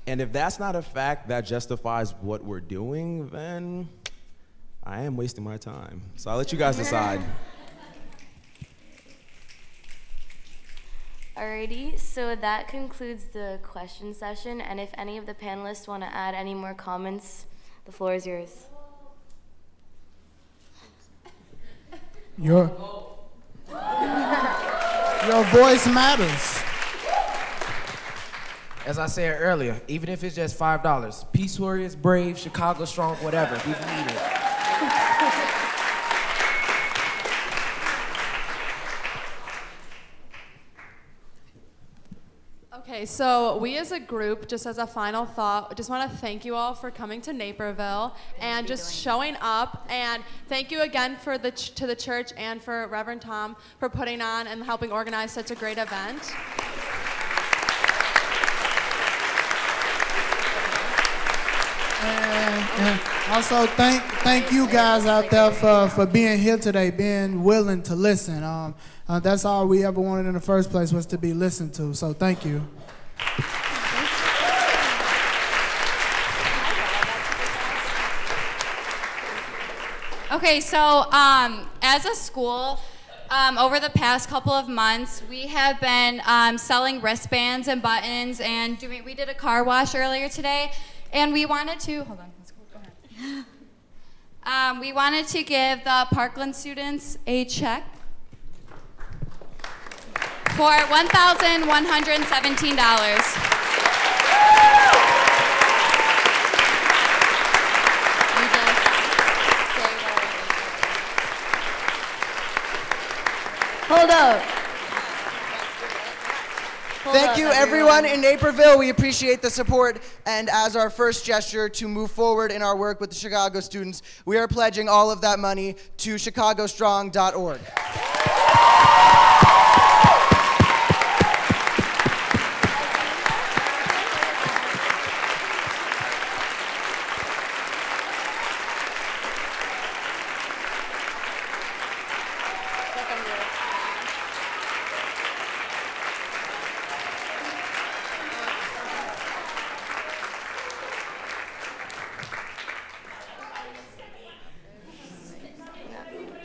And if that's not a fact that justifies what we're doing, then I am wasting my time. So I'll let you guys decide. Alrighty, so that concludes the question session, and if any of the panelists want to add any more comments, the floor is yours. Your voice matters. As I said earlier, even if it's just $5, Peace Warriors, Brave, Chicago Strong, whatever, we need it. Okay, so we as a group, just as a final thought, just want to thank you all for coming to Naperville and just showing up. And thank you again to the church and for Reverend Tom for putting on and helping organize such a great event. And also thank you guys out there for being here today, being willing to listen. That's all we ever wanted in the first place, was to be listened to. So thank you. Okay, so as a school, over the past couple of months, we have been selling wristbands and buttons, and we did a car wash earlier today, and we wanted to, hold on, let's go ahead. We wanted to give the Parkland students a check for $1,117. Hold up. Thank you, everyone in Naperville. We appreciate the support. And as our first gesture to move forward in our work with the Chicago students, we are pledging all of that money to chicagostrong.org.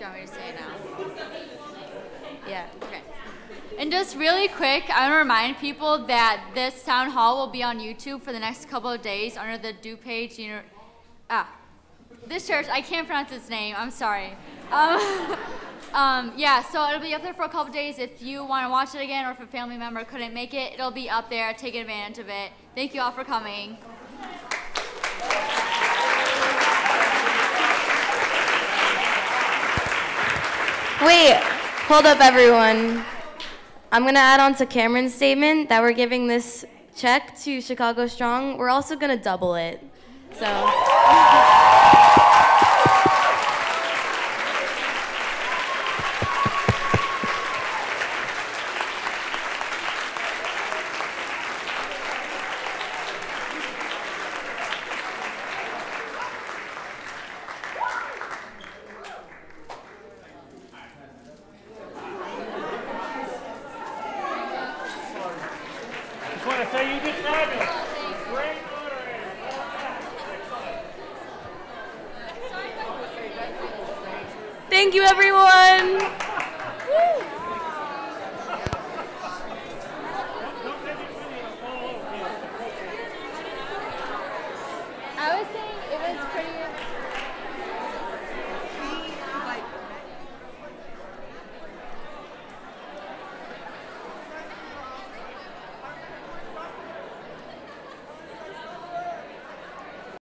you want me to say it now? Yeah. Okay. And just really quick, I want to remind people that this town hall will be on YouTube for the next couple of days under the DuPage this church, I can't pronounce its name, I'm sorry. Yeah, so it'll be up there for a couple of days. If you want to watch it again or if a family member couldn't make it, it'll be up there. Take advantage of it. Thank you all for coming. Wait, hold up everyone. I'm gonna add on to Cameron's statement that we're giving this check to Chicago Strong. We're also gonna double it, so. Thank you, everyone.